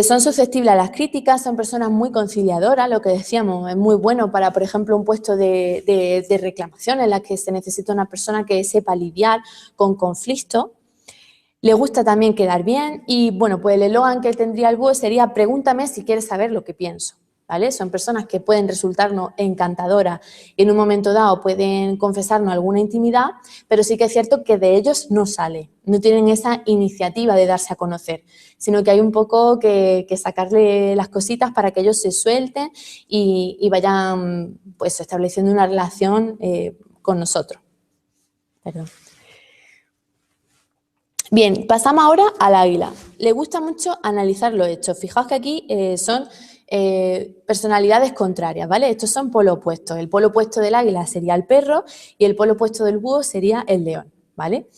Son susceptibles a las críticas, son personas muy conciliadoras, lo que decíamos, es muy bueno para, por ejemplo, un puesto de reclamación en la que se necesita una persona que sepa lidiar con conflictos. Le gusta también quedar bien y, bueno, pues el eslogan que tendría el búho sería pregúntame si quieres saber lo que pienso, ¿vale? Son personas que pueden resultarnos encantadoras y en un momento dado pueden confesarnos alguna intimidad, pero sí que es cierto que de ellos no sale, no tienen esa iniciativa de darse a conocer, sino que hay un poco que sacarle las cositas para que ellos se suelten y vayan pues estableciendo una relación con nosotros. Perdón. Bien, pasamos ahora al águila. Le gusta mucho analizar los hechos. Fijaos que aquí son personalidades contrarias, ¿vale? Estos son polos opuestos. El polo opuesto del águila sería el perro y el polo opuesto del búho sería el león, ¿vale?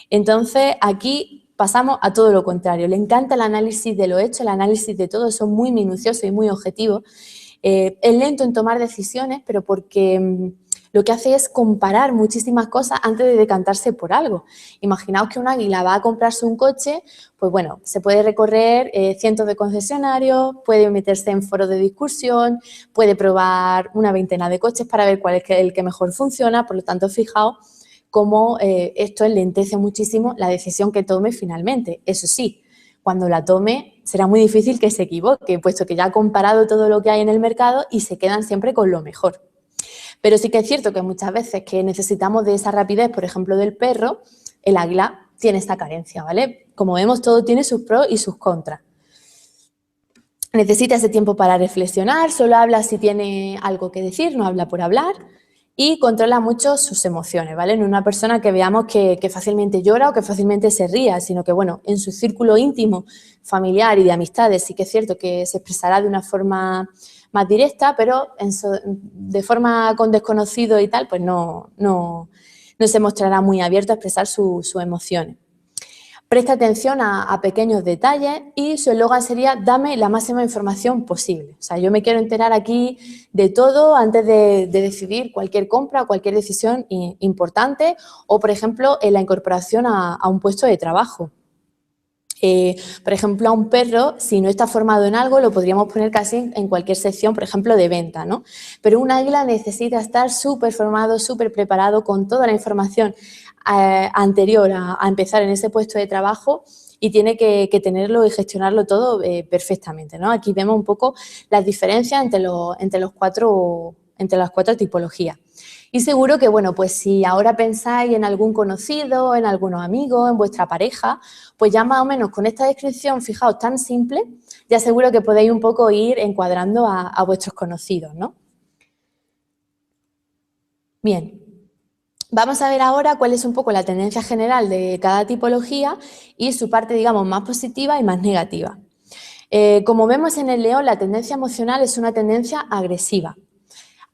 Entonces, aquí pasamos a todo lo contrario. Le encanta el análisis de los hechos, el análisis de todo, son muy minuciosos y muy objetivos. Es lento en tomar decisiones, pero porque lo que hace es comparar muchísimas cosas antes de decantarse por algo. Imaginaos que un águila va a comprarse un coche, pues bueno, se puede recorrer cientos de concesionarios, puede meterse en foros de discusión, puede probar una veintena de coches para ver cuál es el que mejor funciona, por lo tanto, fijaos cómo esto enlentece muchísimo la decisión que tome finalmente. Eso sí, cuando la tome será muy difícil que se equivoque, puesto que ya ha comparado todo lo que hay en el mercado y se quedan siempre con lo mejor. Pero sí que es cierto que muchas veces que necesitamos de esa rapidez, por ejemplo, del perro, el águila tiene esta carencia, ¿vale? Como vemos, todo tiene sus pros y sus contras. Necesita ese tiempo para reflexionar, solo habla si tiene algo que decir, no habla por hablar y controla mucho sus emociones, ¿vale? No es una persona que veamos que fácilmente llora o que fácilmente se ría, sino que, bueno, en su círculo íntimo, familiar y de amistades sí que es cierto que se expresará de una forma más directa, pero de forma con desconocido y tal, pues no se mostrará muy abierto a expresar sus emociones. Presta atención a pequeños detalles y su eslogan sería dame la máxima información posible. O sea, yo me quiero enterar aquí de todo antes de decidir cualquier compra o cualquier decisión importante o, por ejemplo, en la incorporación a un puesto de trabajo. Por ejemplo, a un perro, si no está formado en algo, lo podríamos poner casi en cualquier sección, por ejemplo, de venta, ¿no? Pero un águila necesita estar súper formado, súper preparado, con toda la información anterior a empezar en ese puesto de trabajo y tiene que tenerlo y gestionarlo todo perfectamente, ¿no? Aquí vemos un poco las diferencias entre las cuatro tipologías. Y seguro que, bueno, pues si ahora pensáis en algún conocido, en algunos amigos, en vuestra pareja, pues ya más o menos con esta descripción, fijaos, tan simple, ya seguro que podéis un poco ir encuadrando a vuestros conocidos, ¿no? Bien, vamos a ver ahora cuál es un poco la tendencia general de cada tipología y su parte, digamos, más positiva y más negativa. Como vemos en el león, la tendencia emocional es una tendencia agresiva.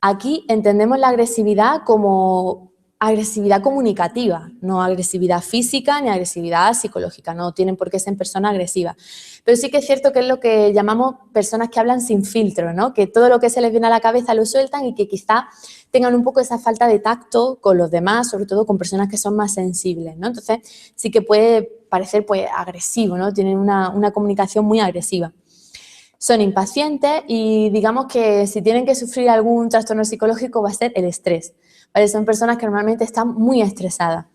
Aquí entendemos la agresividad como agresividad comunicativa, no agresividad física ni agresividad psicológica, no tienen por qué ser personas agresivas. Pero sí que es cierto que es lo que llamamos personas que hablan sin filtro, ¿no? Que todo lo que se les viene a la cabeza lo sueltan y que quizá tengan un poco esa falta de tacto con los demás, sobre todo con personas que son más sensibles, ¿no? Entonces sí que puede parecer pues agresivo, ¿no? Tienen una comunicación muy agresiva. Son impacientes y digamos que si tienen que sufrir algún trastorno psicológico va a ser el estrés, ¿vale? Son personas que normalmente están muy estresadas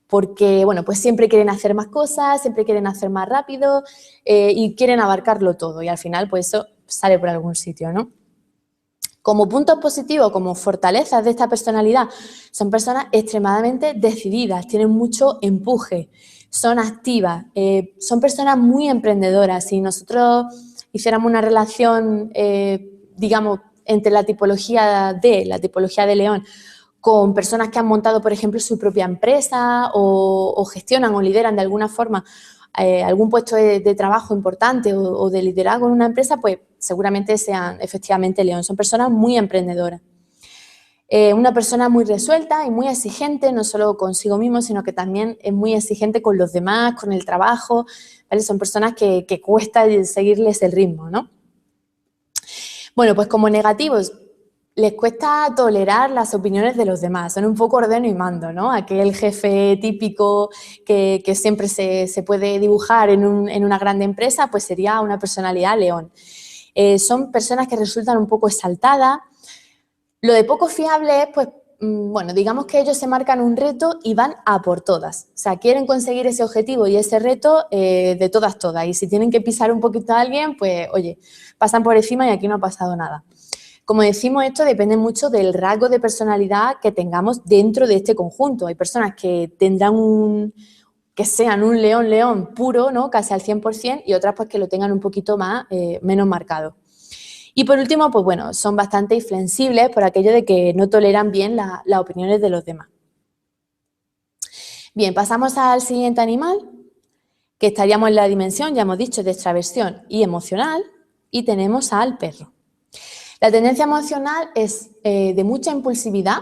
porque, bueno, pues siempre quieren hacer más cosas, siempre quieren hacer más rápido y quieren abarcarlo todo y al final pues eso sale por algún sitio, ¿no? Como puntos positivos, como fortalezas de esta personalidad, son personas extremadamente decididas, tienen mucho empuje, son activas, son personas muy emprendedoras. Si nosotros hiciéramos una relación, digamos, entre la tipología de León, con personas que han montado, por ejemplo, su propia empresa o gestionan o lideran de alguna forma algún puesto de trabajo importante o de liderazgo en una empresa, pues seguramente sean efectivamente León. Son personas muy emprendedoras. Una persona muy resuelta y muy exigente, no solo consigo mismo, sino que también es muy exigente con los demás, con el trabajo, ¿vale? Son personas que cuesta seguirles el ritmo, ¿no? Bueno, pues como negativos, les cuesta tolerar las opiniones de los demás, son un poco ordeno y mando, ¿no? Aquel jefe típico que siempre se puede dibujar en una grande empresa, pues sería una personalidad león. Son personas que resultan un poco exaltadas. Lo de poco fiable es, pues, bueno, digamos que ellos se marcan un reto y van a por todas. O sea, quieren conseguir ese objetivo y ese reto de todas. Y si tienen que pisar un poquito a alguien, pues, oye, pasan por encima y aquí no ha pasado nada. Como decimos, esto depende mucho del rasgo de personalidad que tengamos dentro de este conjunto. Hay personas que tendrán que sean un león puro, ¿no? Casi al 100%, y otras pues que lo tengan un poquito más, menos marcado. Y por último, pues bueno, son bastante inflexibles por aquello de que no toleran bien las opiniones de los demás. Bien, pasamos al siguiente animal, que estaríamos en la dimensión, ya hemos dicho, de extraversión y emocional, y tenemos al perro. La tendencia emocional es de mucha impulsividad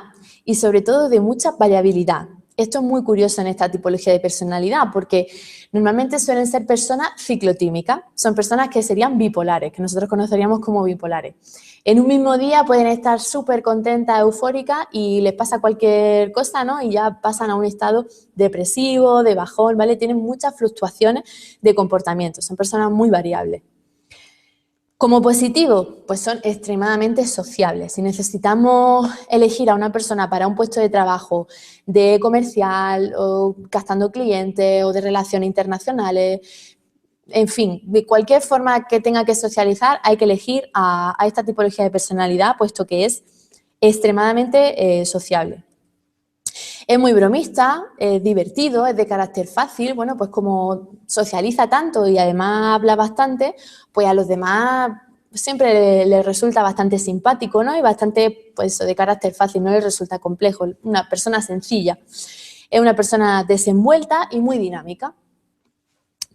y sobre todo de mucha variabilidad. Esto es muy curioso en esta tipología de personalidad porque normalmente suelen ser personas ciclotímicas, son personas que serían bipolares, que nosotros conoceríamos como bipolares. En un mismo día pueden estar súper contentas, eufóricas y les pasa cualquier cosa, ¿no? Y ya pasan a un estado depresivo, de bajón, ¿vale? Tienen muchas fluctuaciones de comportamiento, son personas muy variables. Como positivo, pues son extremadamente sociables. Si necesitamos elegir a una persona para un puesto de trabajo de comercial o captando clientes o de relaciones internacionales, en fin, de cualquier forma que tenga que socializar, hay que elegir a esta tipología de personalidad, puesto que es extremadamente sociable. Es muy bromista, es divertido, es de carácter fácil, bueno, pues como socializa tanto y además habla bastante, pues a los demás siempre les resulta bastante simpático, ¿no? Y bastante, pues de carácter fácil, no les resulta complejo, una persona sencilla. Es una persona desenvuelta y muy dinámica.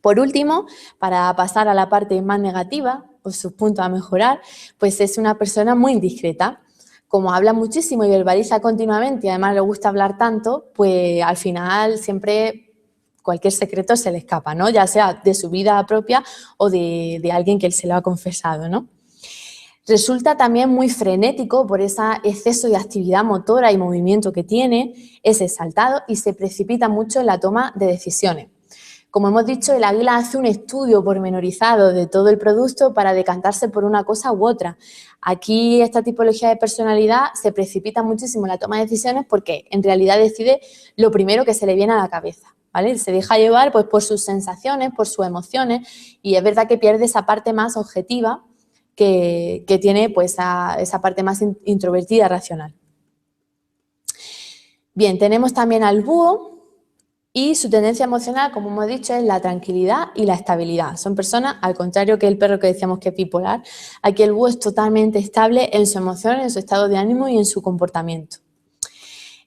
Por último, para pasar a la parte más negativa, o sus puntos a mejorar, pues es una persona muy indiscreta. Como habla muchísimo y verbaliza continuamente y además le gusta hablar tanto, pues al final siempre cualquier secreto se le escapa, ¿no? Ya sea de su vida propia o de alguien que él se lo ha confesado, ¿no? Resulta también muy frenético por ese exceso de actividad motora y movimiento que tiene, es exaltado y se precipita mucho en la toma de decisiones. Como hemos dicho, el águila hace un estudio pormenorizado de todo el producto para decantarse por una cosa u otra. Aquí esta tipología de personalidad se precipita muchísimo en la toma de decisiones porque en realidad decide lo primero que se le viene a la cabeza, ¿vale? Se deja llevar pues, por sus sensaciones, por sus emociones y es verdad que pierde esa parte más objetiva que tiene pues, esa parte más introvertida, racional. Bien, tenemos también al búho. Y su tendencia emocional, como hemos dicho, es la tranquilidad y la estabilidad. Son personas, al contrario que el perro que decíamos que es bipolar, aquí el búho es totalmente estable en su emoción, en su estado de ánimo y en su comportamiento.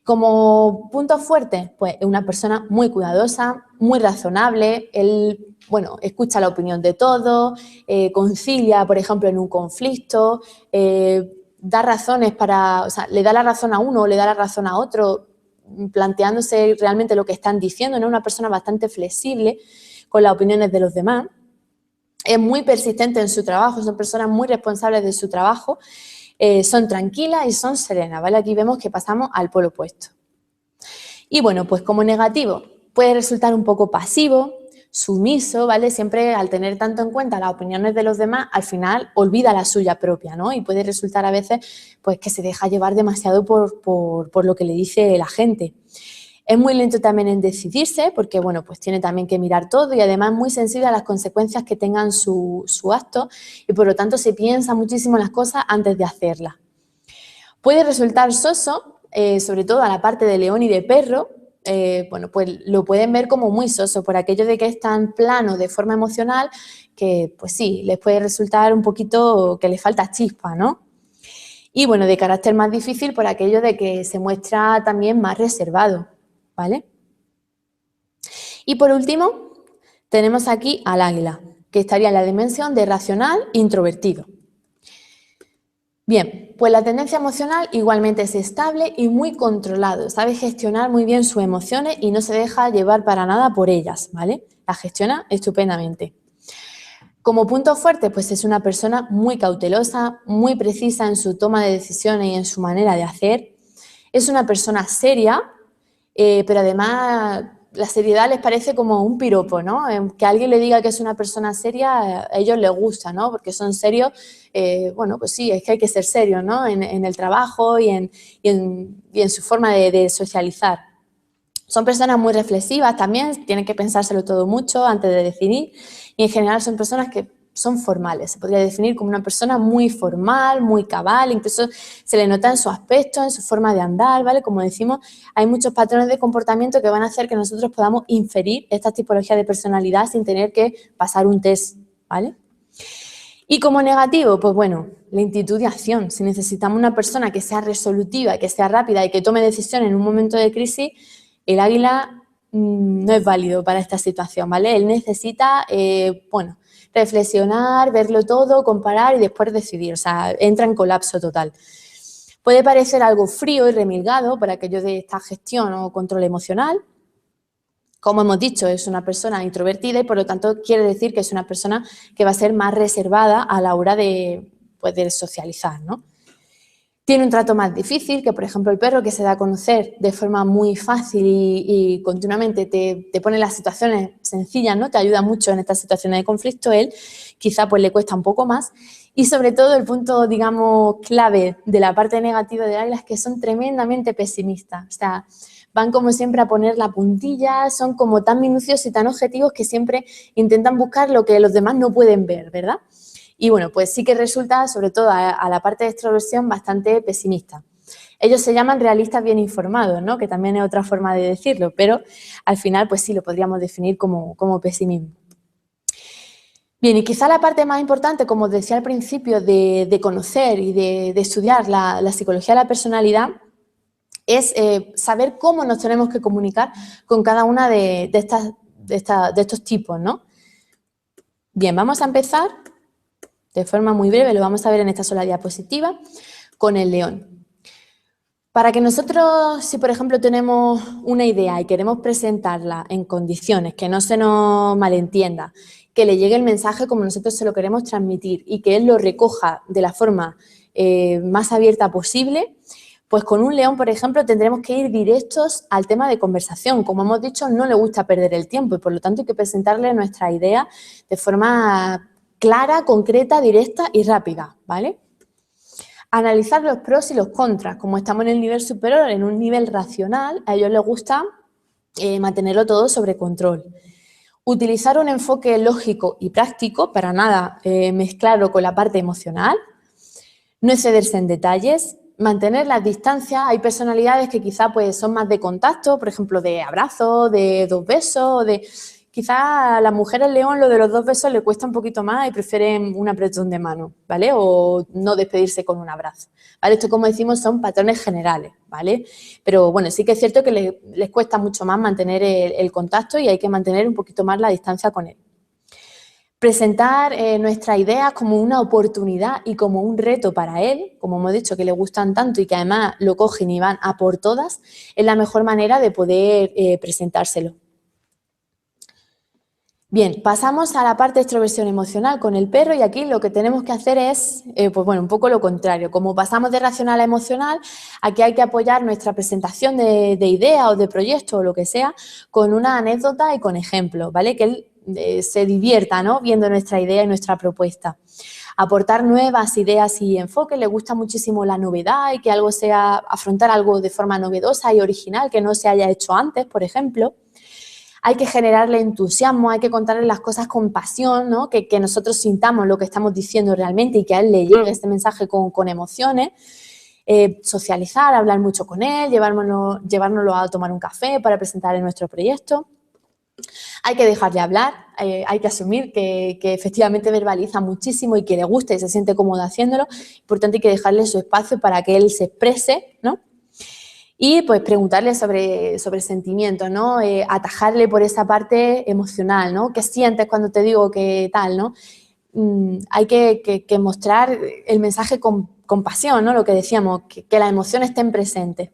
Como punto fuerte, pues es una persona muy cuidadosa, muy razonable, él, bueno, escucha la opinión de todos, concilia, por ejemplo, en un conflicto, da razones para, o sea, le da la razón a uno o le da la razón a otro, planteándose realmente lo que están diciendo, ¿no? Una persona bastante flexible con las opiniones de los demás. Es muy persistente en su trabajo, son personas muy responsables de su trabajo, son tranquilas y son serenas, ¿vale? Aquí vemos que pasamos al polo opuesto. Y bueno, pues como negativo, puede resultar un poco pasivo, sumiso, ¿vale? Siempre al tener tanto en cuenta las opiniones de los demás, al final olvida la suya propia, ¿no? Y puede resultar a veces pues que se deja llevar demasiado por lo que le dice la gente. Es muy lento también en decidirse porque, bueno, pues tiene también que mirar todo y además muy sensible a las consecuencias que tengan su acto y por lo tanto se piensa muchísimo las cosas antes de hacerlas. Puede resultar soso, sobre todo a la parte de león y de perro, bueno, pues lo pueden ver como muy soso por aquello de que es tan plano de forma emocional que, pues sí, les puede resultar un poquito que les falta chispa, ¿no? Y bueno, de carácter más difícil por aquello de que se muestra también más reservado, ¿vale? Y por último, tenemos aquí al águila, que estaría en la dimensión de racional e introvertido. Bien, pues la tendencia emocional igualmente es estable y muy controlado, sabe gestionar muy bien sus emociones y no se deja llevar para nada por ellas, ¿vale? La gestiona estupendamente. Como punto fuerte, pues es una persona muy cautelosa, muy precisa en su toma de decisiones y en su manera de hacer. Es una persona seria, pero además la seriedad les parece como un piropo, ¿no? Que alguien le diga que es una persona seria, a ellos les gusta, ¿no? Porque son serios, bueno, pues sí, es que hay que ser serio, ¿no? En el trabajo y en su forma de socializar. Son personas muy reflexivas también, tienen que pensárselo todo mucho antes de decidir y en general son personas que son formales. Se podría definir como una persona muy formal, muy cabal, incluso se le nota en su aspecto, en su forma de andar, ¿vale? Como decimos, hay muchos patrones de comportamiento que van a hacer que nosotros podamos inferir estas tipologías de personalidad sin tener que pasar un test, ¿vale? Y como negativo, pues bueno, lentitud de acción. Si necesitamos una persona que sea resolutiva, que sea rápida y que tome decisiones en un momento de crisis, el águila no es válido para esta situación, ¿vale? Él necesita, bueno, reflexionar, verlo todo, comparar y después decidir, o sea, entra en colapso total. Puede parecer algo frío y remilgado para aquello de esta gestión o control emocional. Como hemos dicho, es una persona introvertida y por lo tanto quiere decir que es una persona que va a ser más reservada a la hora de, pues, de socializar, ¿no? Tiene un trato más difícil que, por ejemplo, el perro, que se da a conocer de forma muy fácil y continuamente te pone las situaciones sencillas, ¿no? Te ayuda mucho en estas situaciones de conflicto. Él quizá pues le cuesta un poco más. Y sobre todo el punto, digamos, clave de la parte negativa del águila es que son tremendamente pesimistas. O sea, van como siempre a poner la puntilla, son como tan minuciosos y tan objetivos que siempre intentan buscar lo que los demás no pueden ver, ¿verdad? Y bueno, pues sí que resulta, sobre todo a la parte de extroversión, bastante pesimista. Ellos se llaman realistas bien informados, ¿no? Que también es otra forma de decirlo, pero al final pues sí lo podríamos definir como pesimismo. Bien, y quizá la parte más importante, como os decía al principio, de conocer y de estudiar la psicología de la personalidad es saber cómo nos tenemos que comunicar con cada una de estos tipos, ¿no? Bien, vamos a empezar de forma muy breve, lo vamos a ver en esta sola diapositiva, con el león. Para que nosotros, si por ejemplo tenemos una idea y queremos presentarla en condiciones, que no se nos malentienda, que le llegue el mensaje como nosotros se lo queremos transmitir y que él lo recoja de la forma más abierta posible, pues con un león, por ejemplo, tendremos que ir directos al tema de conversación. Como hemos dicho, no le gusta perder el tiempo y por lo tanto hay que presentarle nuestra idea de forma clara, concreta, directa y rápida, ¿vale? Analizar los pros y los contras. Como estamos en el nivel superior, en un nivel racional, a ellos les gusta mantenerlo todo sobre control. Utilizar un enfoque lógico y práctico, para nada mezclarlo con la parte emocional. No excederse en detalles. Mantener las distancias. Hay personalidades que quizá pues, son más de contacto, por ejemplo, de abrazo, de 2 besos, de... Quizá a las mujeres león lo de los 2 besos le cuesta un poquito más y prefieren un apretón de mano, ¿vale? O no despedirse con un abrazo, ¿vale? Esto, como decimos, son patrones generales, ¿vale? Pero bueno, sí que es cierto que les cuesta mucho más mantener el contacto y hay que mantener un poquito más la distancia con él. Presentar nuestras ideas como una oportunidad y como un reto para él, como hemos dicho, que le gustan tanto y que además lo cogen y van a por todas, es la mejor manera de poder presentárselo. Bien, pasamos a la parte de extroversión emocional con el perro y aquí lo que tenemos que hacer es, pues bueno, un poco lo contrario. Como pasamos de racional a emocional, aquí hay que apoyar nuestra presentación de idea o de proyecto o lo que sea con una anécdota y con ejemplos, ¿vale? Que él se divierta, ¿no? Viendo nuestra idea y nuestra propuesta. Aportar nuevas ideas y enfoques, le gusta muchísimo la novedad y que algo sea, afrontar algo de forma novedosa y original que no se haya hecho antes, por ejemplo. Hay que generarle entusiasmo, hay que contarle las cosas con pasión, ¿no? Que nosotros sintamos lo que estamos diciendo realmente y que a él le llegue este mensaje con emociones. Socializar, hablar mucho con él, llevárnoslo a tomar un café para presentarle nuestro proyecto. Hay que dejarle hablar, hay que asumir que efectivamente verbaliza muchísimo y que le gusta y se siente cómodo haciéndolo. Por tanto, hay que dejarle su espacio para que él se exprese, ¿no? Y pues preguntarle sobre sentimientos, ¿no? Atajarle por esa parte emocional, ¿no? ¿Qué sientes cuando te digo que tal, ¿no? Hay que mostrar el mensaje con pasión, ¿no? Lo que decíamos, que las emociones estén presentes.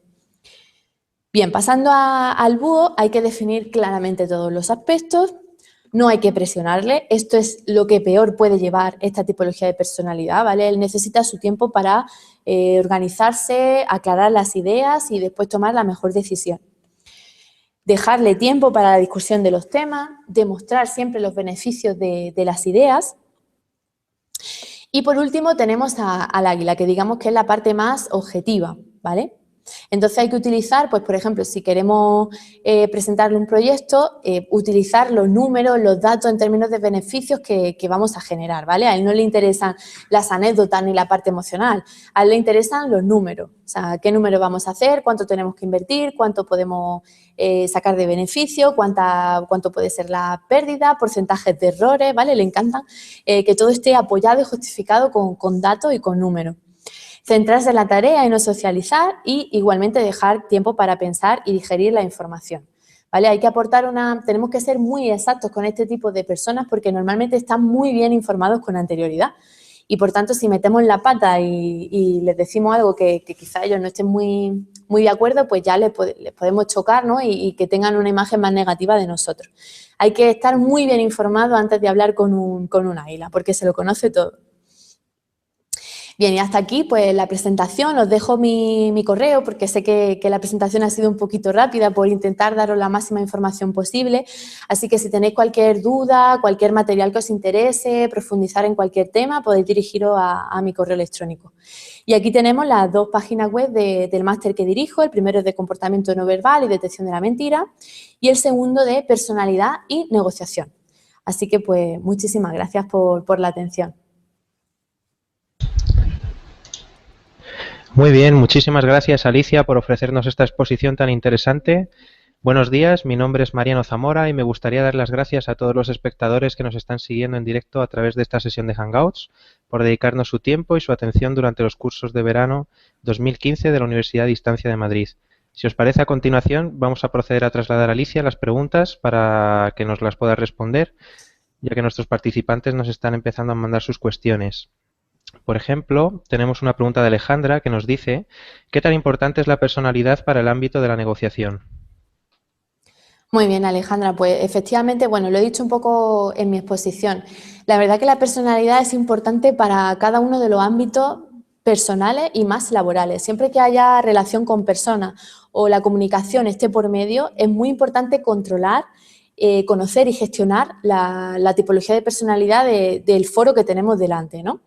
Bien, pasando al búho, hay que definir claramente todos los aspectos, no hay que presionarle, esto es lo que peor puede llevar esta tipología de personalidad, ¿vale? Él necesita su tiempo para organizarse, aclarar las ideas y después tomar la mejor decisión. Dejarle tiempo para la discusión de los temas, demostrar siempre los beneficios de las ideas. Y por último tenemos al águila, que digamos que es la parte más objetiva, ¿vale? Entonces hay que utilizar, pues por ejemplo, si queremos presentarle un proyecto, utilizar los números, los datos en términos de beneficios que vamos a generar, ¿vale? A él no le interesan las anécdotas ni la parte emocional, a él le interesan los números, o sea, qué número vamos a hacer, cuánto tenemos que invertir, cuánto podemos sacar de beneficio, cuánto puede ser la pérdida, porcentajes de errores, ¿vale? Le encantan que todo esté apoyado y justificado con datos y con números. Centrarse en la tarea y no socializar y igualmente dejar tiempo para pensar y digerir la información, ¿vale? Hay que aportar tenemos que ser muy exactos con este tipo de personas porque normalmente están muy bien informados con anterioridad y por tanto si metemos la pata y les decimos algo que quizá ellos no estén muy de acuerdo, pues ya les podemos chocar, ¿no? Y que tengan una imagen más negativa de nosotros. Hay que estar muy bien informado antes de hablar con un águila porque se lo conoce todo. Bien, y hasta aquí pues la presentación, os dejo mi correo porque sé que la presentación ha sido un poquito rápida por intentar daros la máxima información posible, así que si tenéis cualquier duda, cualquier material que os interese, profundizar en cualquier tema, podéis dirigiros a mi correo electrónico. Y aquí tenemos las dos páginas web del máster que dirijo, el primero es de comportamiento no verbal y detección de la mentira y el segundo de personalidad y negociación. Así que pues muchísimas gracias por la atención. Muy bien, muchísimas gracias Alicia por ofrecernos esta exposición tan interesante. Buenos días, mi nombre es Mariano Zamora y me gustaría dar las gracias a todos los espectadores que nos están siguiendo en directo a través de esta sesión de Hangouts por dedicarnos su tiempo y su atención durante los cursos de verano 2015 de la Universidad de Distancia de Madrid. Si os parece, a continuación vamos a proceder a trasladar a Alicia las preguntas para que nos las pueda responder, ya que nuestros participantes nos están empezando a mandar sus cuestiones. Por ejemplo, tenemos una pregunta de Alejandra que nos dice ¿qué tan importante es la personalidad para el ámbito de la negociación? Muy bien, Alejandra, pues efectivamente, bueno, lo he dicho un poco en mi exposición. La verdad que la personalidad es importante para cada uno de los ámbitos personales y más laborales. Siempre que haya relación con personas o la comunicación esté por medio, es muy importante controlar, conocer y gestionar la tipología de personalidad del foro que tenemos delante, ¿no?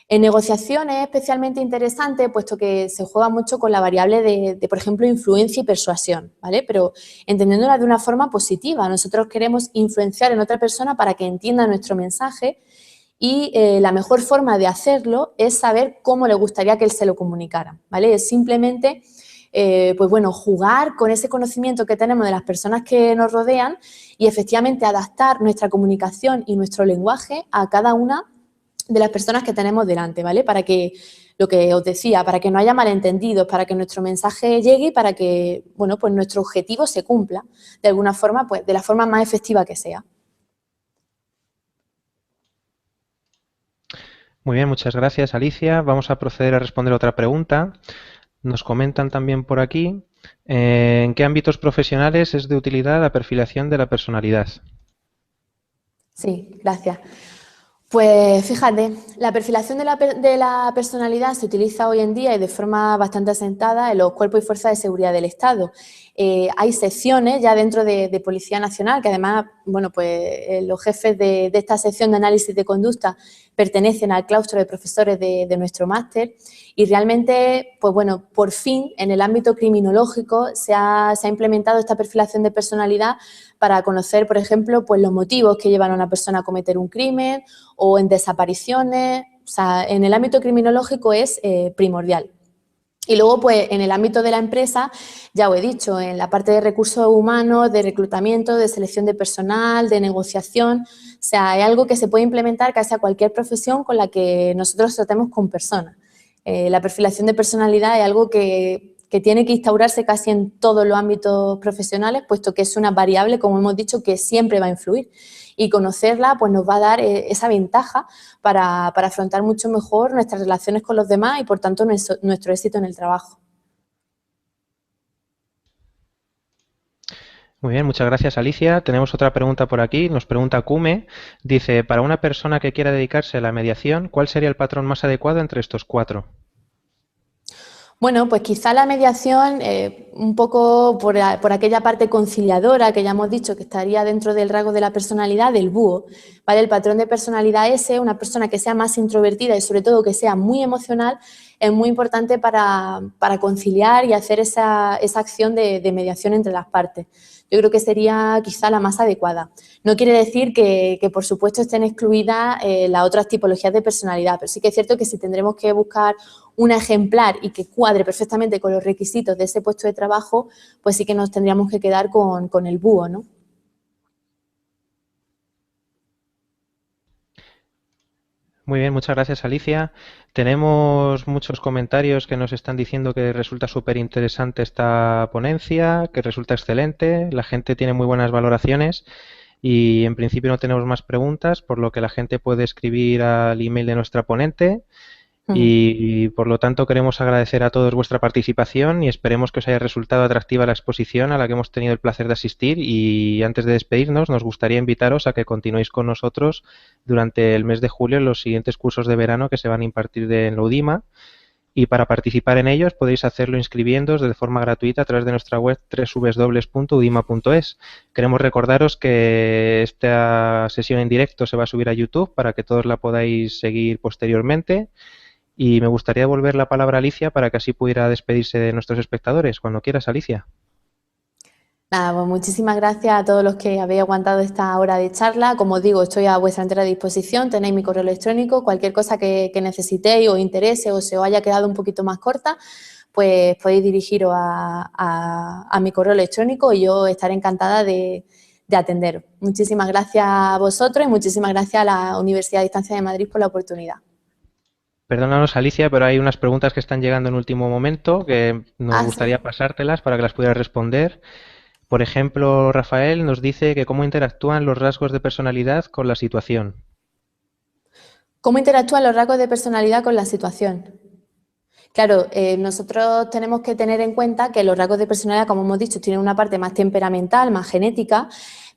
En negociación es especialmente interesante puesto que se juega mucho con la variable de, por ejemplo, influencia y persuasión, ¿vale? Pero entendiéndola de una forma positiva. Nosotros queremos influenciar en otra persona para que entienda nuestro mensaje y la mejor forma de hacerlo es saber cómo le gustaría que él se lo comunicara, ¿vale? Es simplemente, pues bueno, jugar con ese conocimiento que tenemos de las personas que nos rodean y efectivamente adaptar nuestra comunicación y nuestro lenguaje a cada una de las personas que tenemos delante, ¿vale? Para que, lo que os decía, para que no haya malentendidos, para que nuestro mensaje llegue y para que, bueno, pues nuestro objetivo se cumpla de alguna forma, pues de la forma más efectiva que sea. Muy bien, muchas gracias Alicia. Vamos a proceder a responder otra pregunta. Nos comentan también por aquí ¿en qué ámbitos profesionales es de utilidad la perfilación de la personalidad? Sí, gracias. Pues fíjate, la perfilación de la personalidad se utiliza hoy en día y de forma bastante asentada en los cuerpos y fuerzas de seguridad del Estado. Hay secciones ya dentro de Policía Nacional, que además, bueno, pues los jefes de esta sección de análisis de conducta pertenecen al claustro de profesores de nuestro máster y realmente, pues bueno, por fin en el ámbito criminológico se ha implementado esta perfilación de personalidad para conocer, por ejemplo, pues los motivos que llevan a una persona a cometer un crimen o en desapariciones. O sea, en el ámbito criminológico es primordial. Y luego, pues, en el ámbito de la empresa, ya os he dicho, en la parte de recursos humanos, de reclutamiento, de selección de personal, de negociación, o sea, es algo que se puede implementar casi a cualquier profesión con la que nosotros tratemos con personas. La perfilación de personalidad es algo que que tiene que instaurarse casi en todos los ámbitos profesionales, puesto que es una variable, como hemos dicho, que siempre va a influir. Y conocerla pues, nos va a dar esa ventaja para afrontar mucho mejor nuestras relaciones con los demás y, por tanto, nuestro éxito en el trabajo. Muy bien, muchas gracias Alicia. Tenemos otra pregunta por aquí, nos pregunta Kume, dice, para una persona que quiera dedicarse a la mediación, ¿cuál sería el patrón más adecuado entre estos 4? Bueno, pues quizá la mediación, un poco por aquella parte conciliadora que ya hemos dicho que estaría dentro del rasgo de la personalidad del búho, ¿vale? El patrón de personalidad ese, una persona que sea más introvertida y sobre todo que sea muy emocional, es muy importante para conciliar y hacer esa acción de mediación entre las partes. Yo creo que sería quizá la más adecuada. No quiere decir que por supuesto, estén excluidas las otras tipologías de personalidad, pero sí que es cierto que si tendremos que buscar una ejemplar y que cuadre perfectamente con los requisitos de ese puesto de trabajo, pues sí que nos tendríamos que quedar con el búho, ¿no? Muy bien, muchas gracias Alicia. Tenemos muchos comentarios que nos están diciendo que resulta súper interesante esta ponencia, que resulta excelente, la gente tiene muy buenas valoraciones y en principio no tenemos más preguntas, por lo que la gente puede escribir al email de nuestra ponente y por lo tanto queremos agradecer a todos vuestra participación y esperemos que os haya resultado atractiva la exposición a la que hemos tenido el placer de asistir y antes de despedirnos nos gustaría invitaros a que continuéis con nosotros durante el mes de julio en los siguientes cursos de verano que se van a impartir en la UDIMA y para participar en ellos podéis hacerlo inscribiéndoos de forma gratuita a través de nuestra web www.udima.es. Queremos recordaros que esta sesión en directo se va a subir a YouTube para que todos la podáis seguir posteriormente. Y me gustaría devolver la palabra a Alicia para que así pudiera despedirse de nuestros espectadores. Cuando quieras, Alicia. Nada, pues muchísimas gracias a todos los que habéis aguantado esta hora de charla. Como os digo, estoy a vuestra entera disposición, tenéis mi correo electrónico, cualquier cosa que necesitéis o interese o se os haya quedado un poquito más corta, pues podéis dirigiros a mi correo electrónico y yo estaré encantada de atenderos. Muchísimas gracias a vosotros y muchísimas gracias a la Universidad de Distancia de Madrid por la oportunidad. Perdónanos, Alicia, pero hay unas preguntas que están llegando en último momento que nos gustaría Sí. pasártelas para que las pudieras responder. Por ejemplo, Rafael nos dice que cómo interactúan los rasgos de personalidad con la situación. ¿Cómo interactúan los rasgos de personalidad con la situación? Claro, nosotros tenemos que tener en cuenta que los rasgos de personalidad, como hemos dicho, tienen una parte más temperamental, más genética,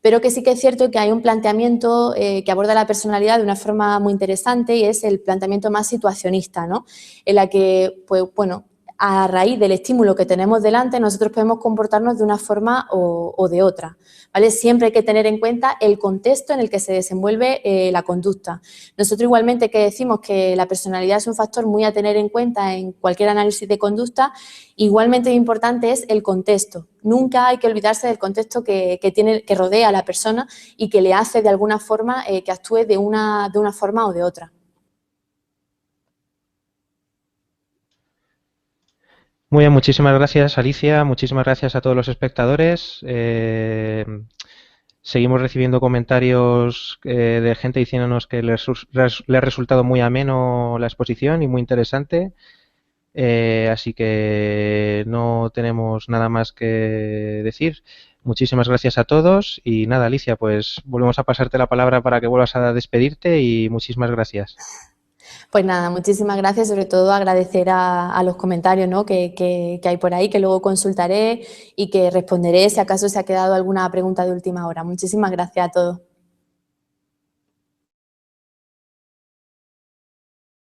pero que sí que es cierto que hay un planteamiento que aborda la personalidad de una forma muy interesante y es el planteamiento más situacionista, ¿no? En la que, pues bueno, a raíz del estímulo que tenemos delante, nosotros podemos comportarnos de una forma o de otra, ¿vale? Siempre hay que tener en cuenta el contexto en el que se desenvuelve la conducta. Nosotros igualmente que decimos que la personalidad es un factor muy a tener en cuenta en cualquier análisis de conducta, igualmente importante es el contexto. Nunca hay que olvidarse del contexto que rodea a la persona y que le hace de alguna forma que actúe de una forma o de otra. Muy bien, muchísimas gracias, Alicia. Muchísimas gracias a todos los espectadores. Seguimos recibiendo comentarios de gente diciéndonos que les ha resultado muy ameno la exposición y muy interesante. Así que no tenemos nada más que decir. Muchísimas gracias a todos y nada, Alicia, pues volvemos a pasarte la palabra para que vuelvas a despedirte y muchísimas gracias. Pues nada, muchísimas gracias, sobre todo agradecer a los comentarios, ¿no? que hay por ahí, que luego consultaré y que responderé si acaso se ha quedado alguna pregunta de última hora. Muchísimas gracias a todos.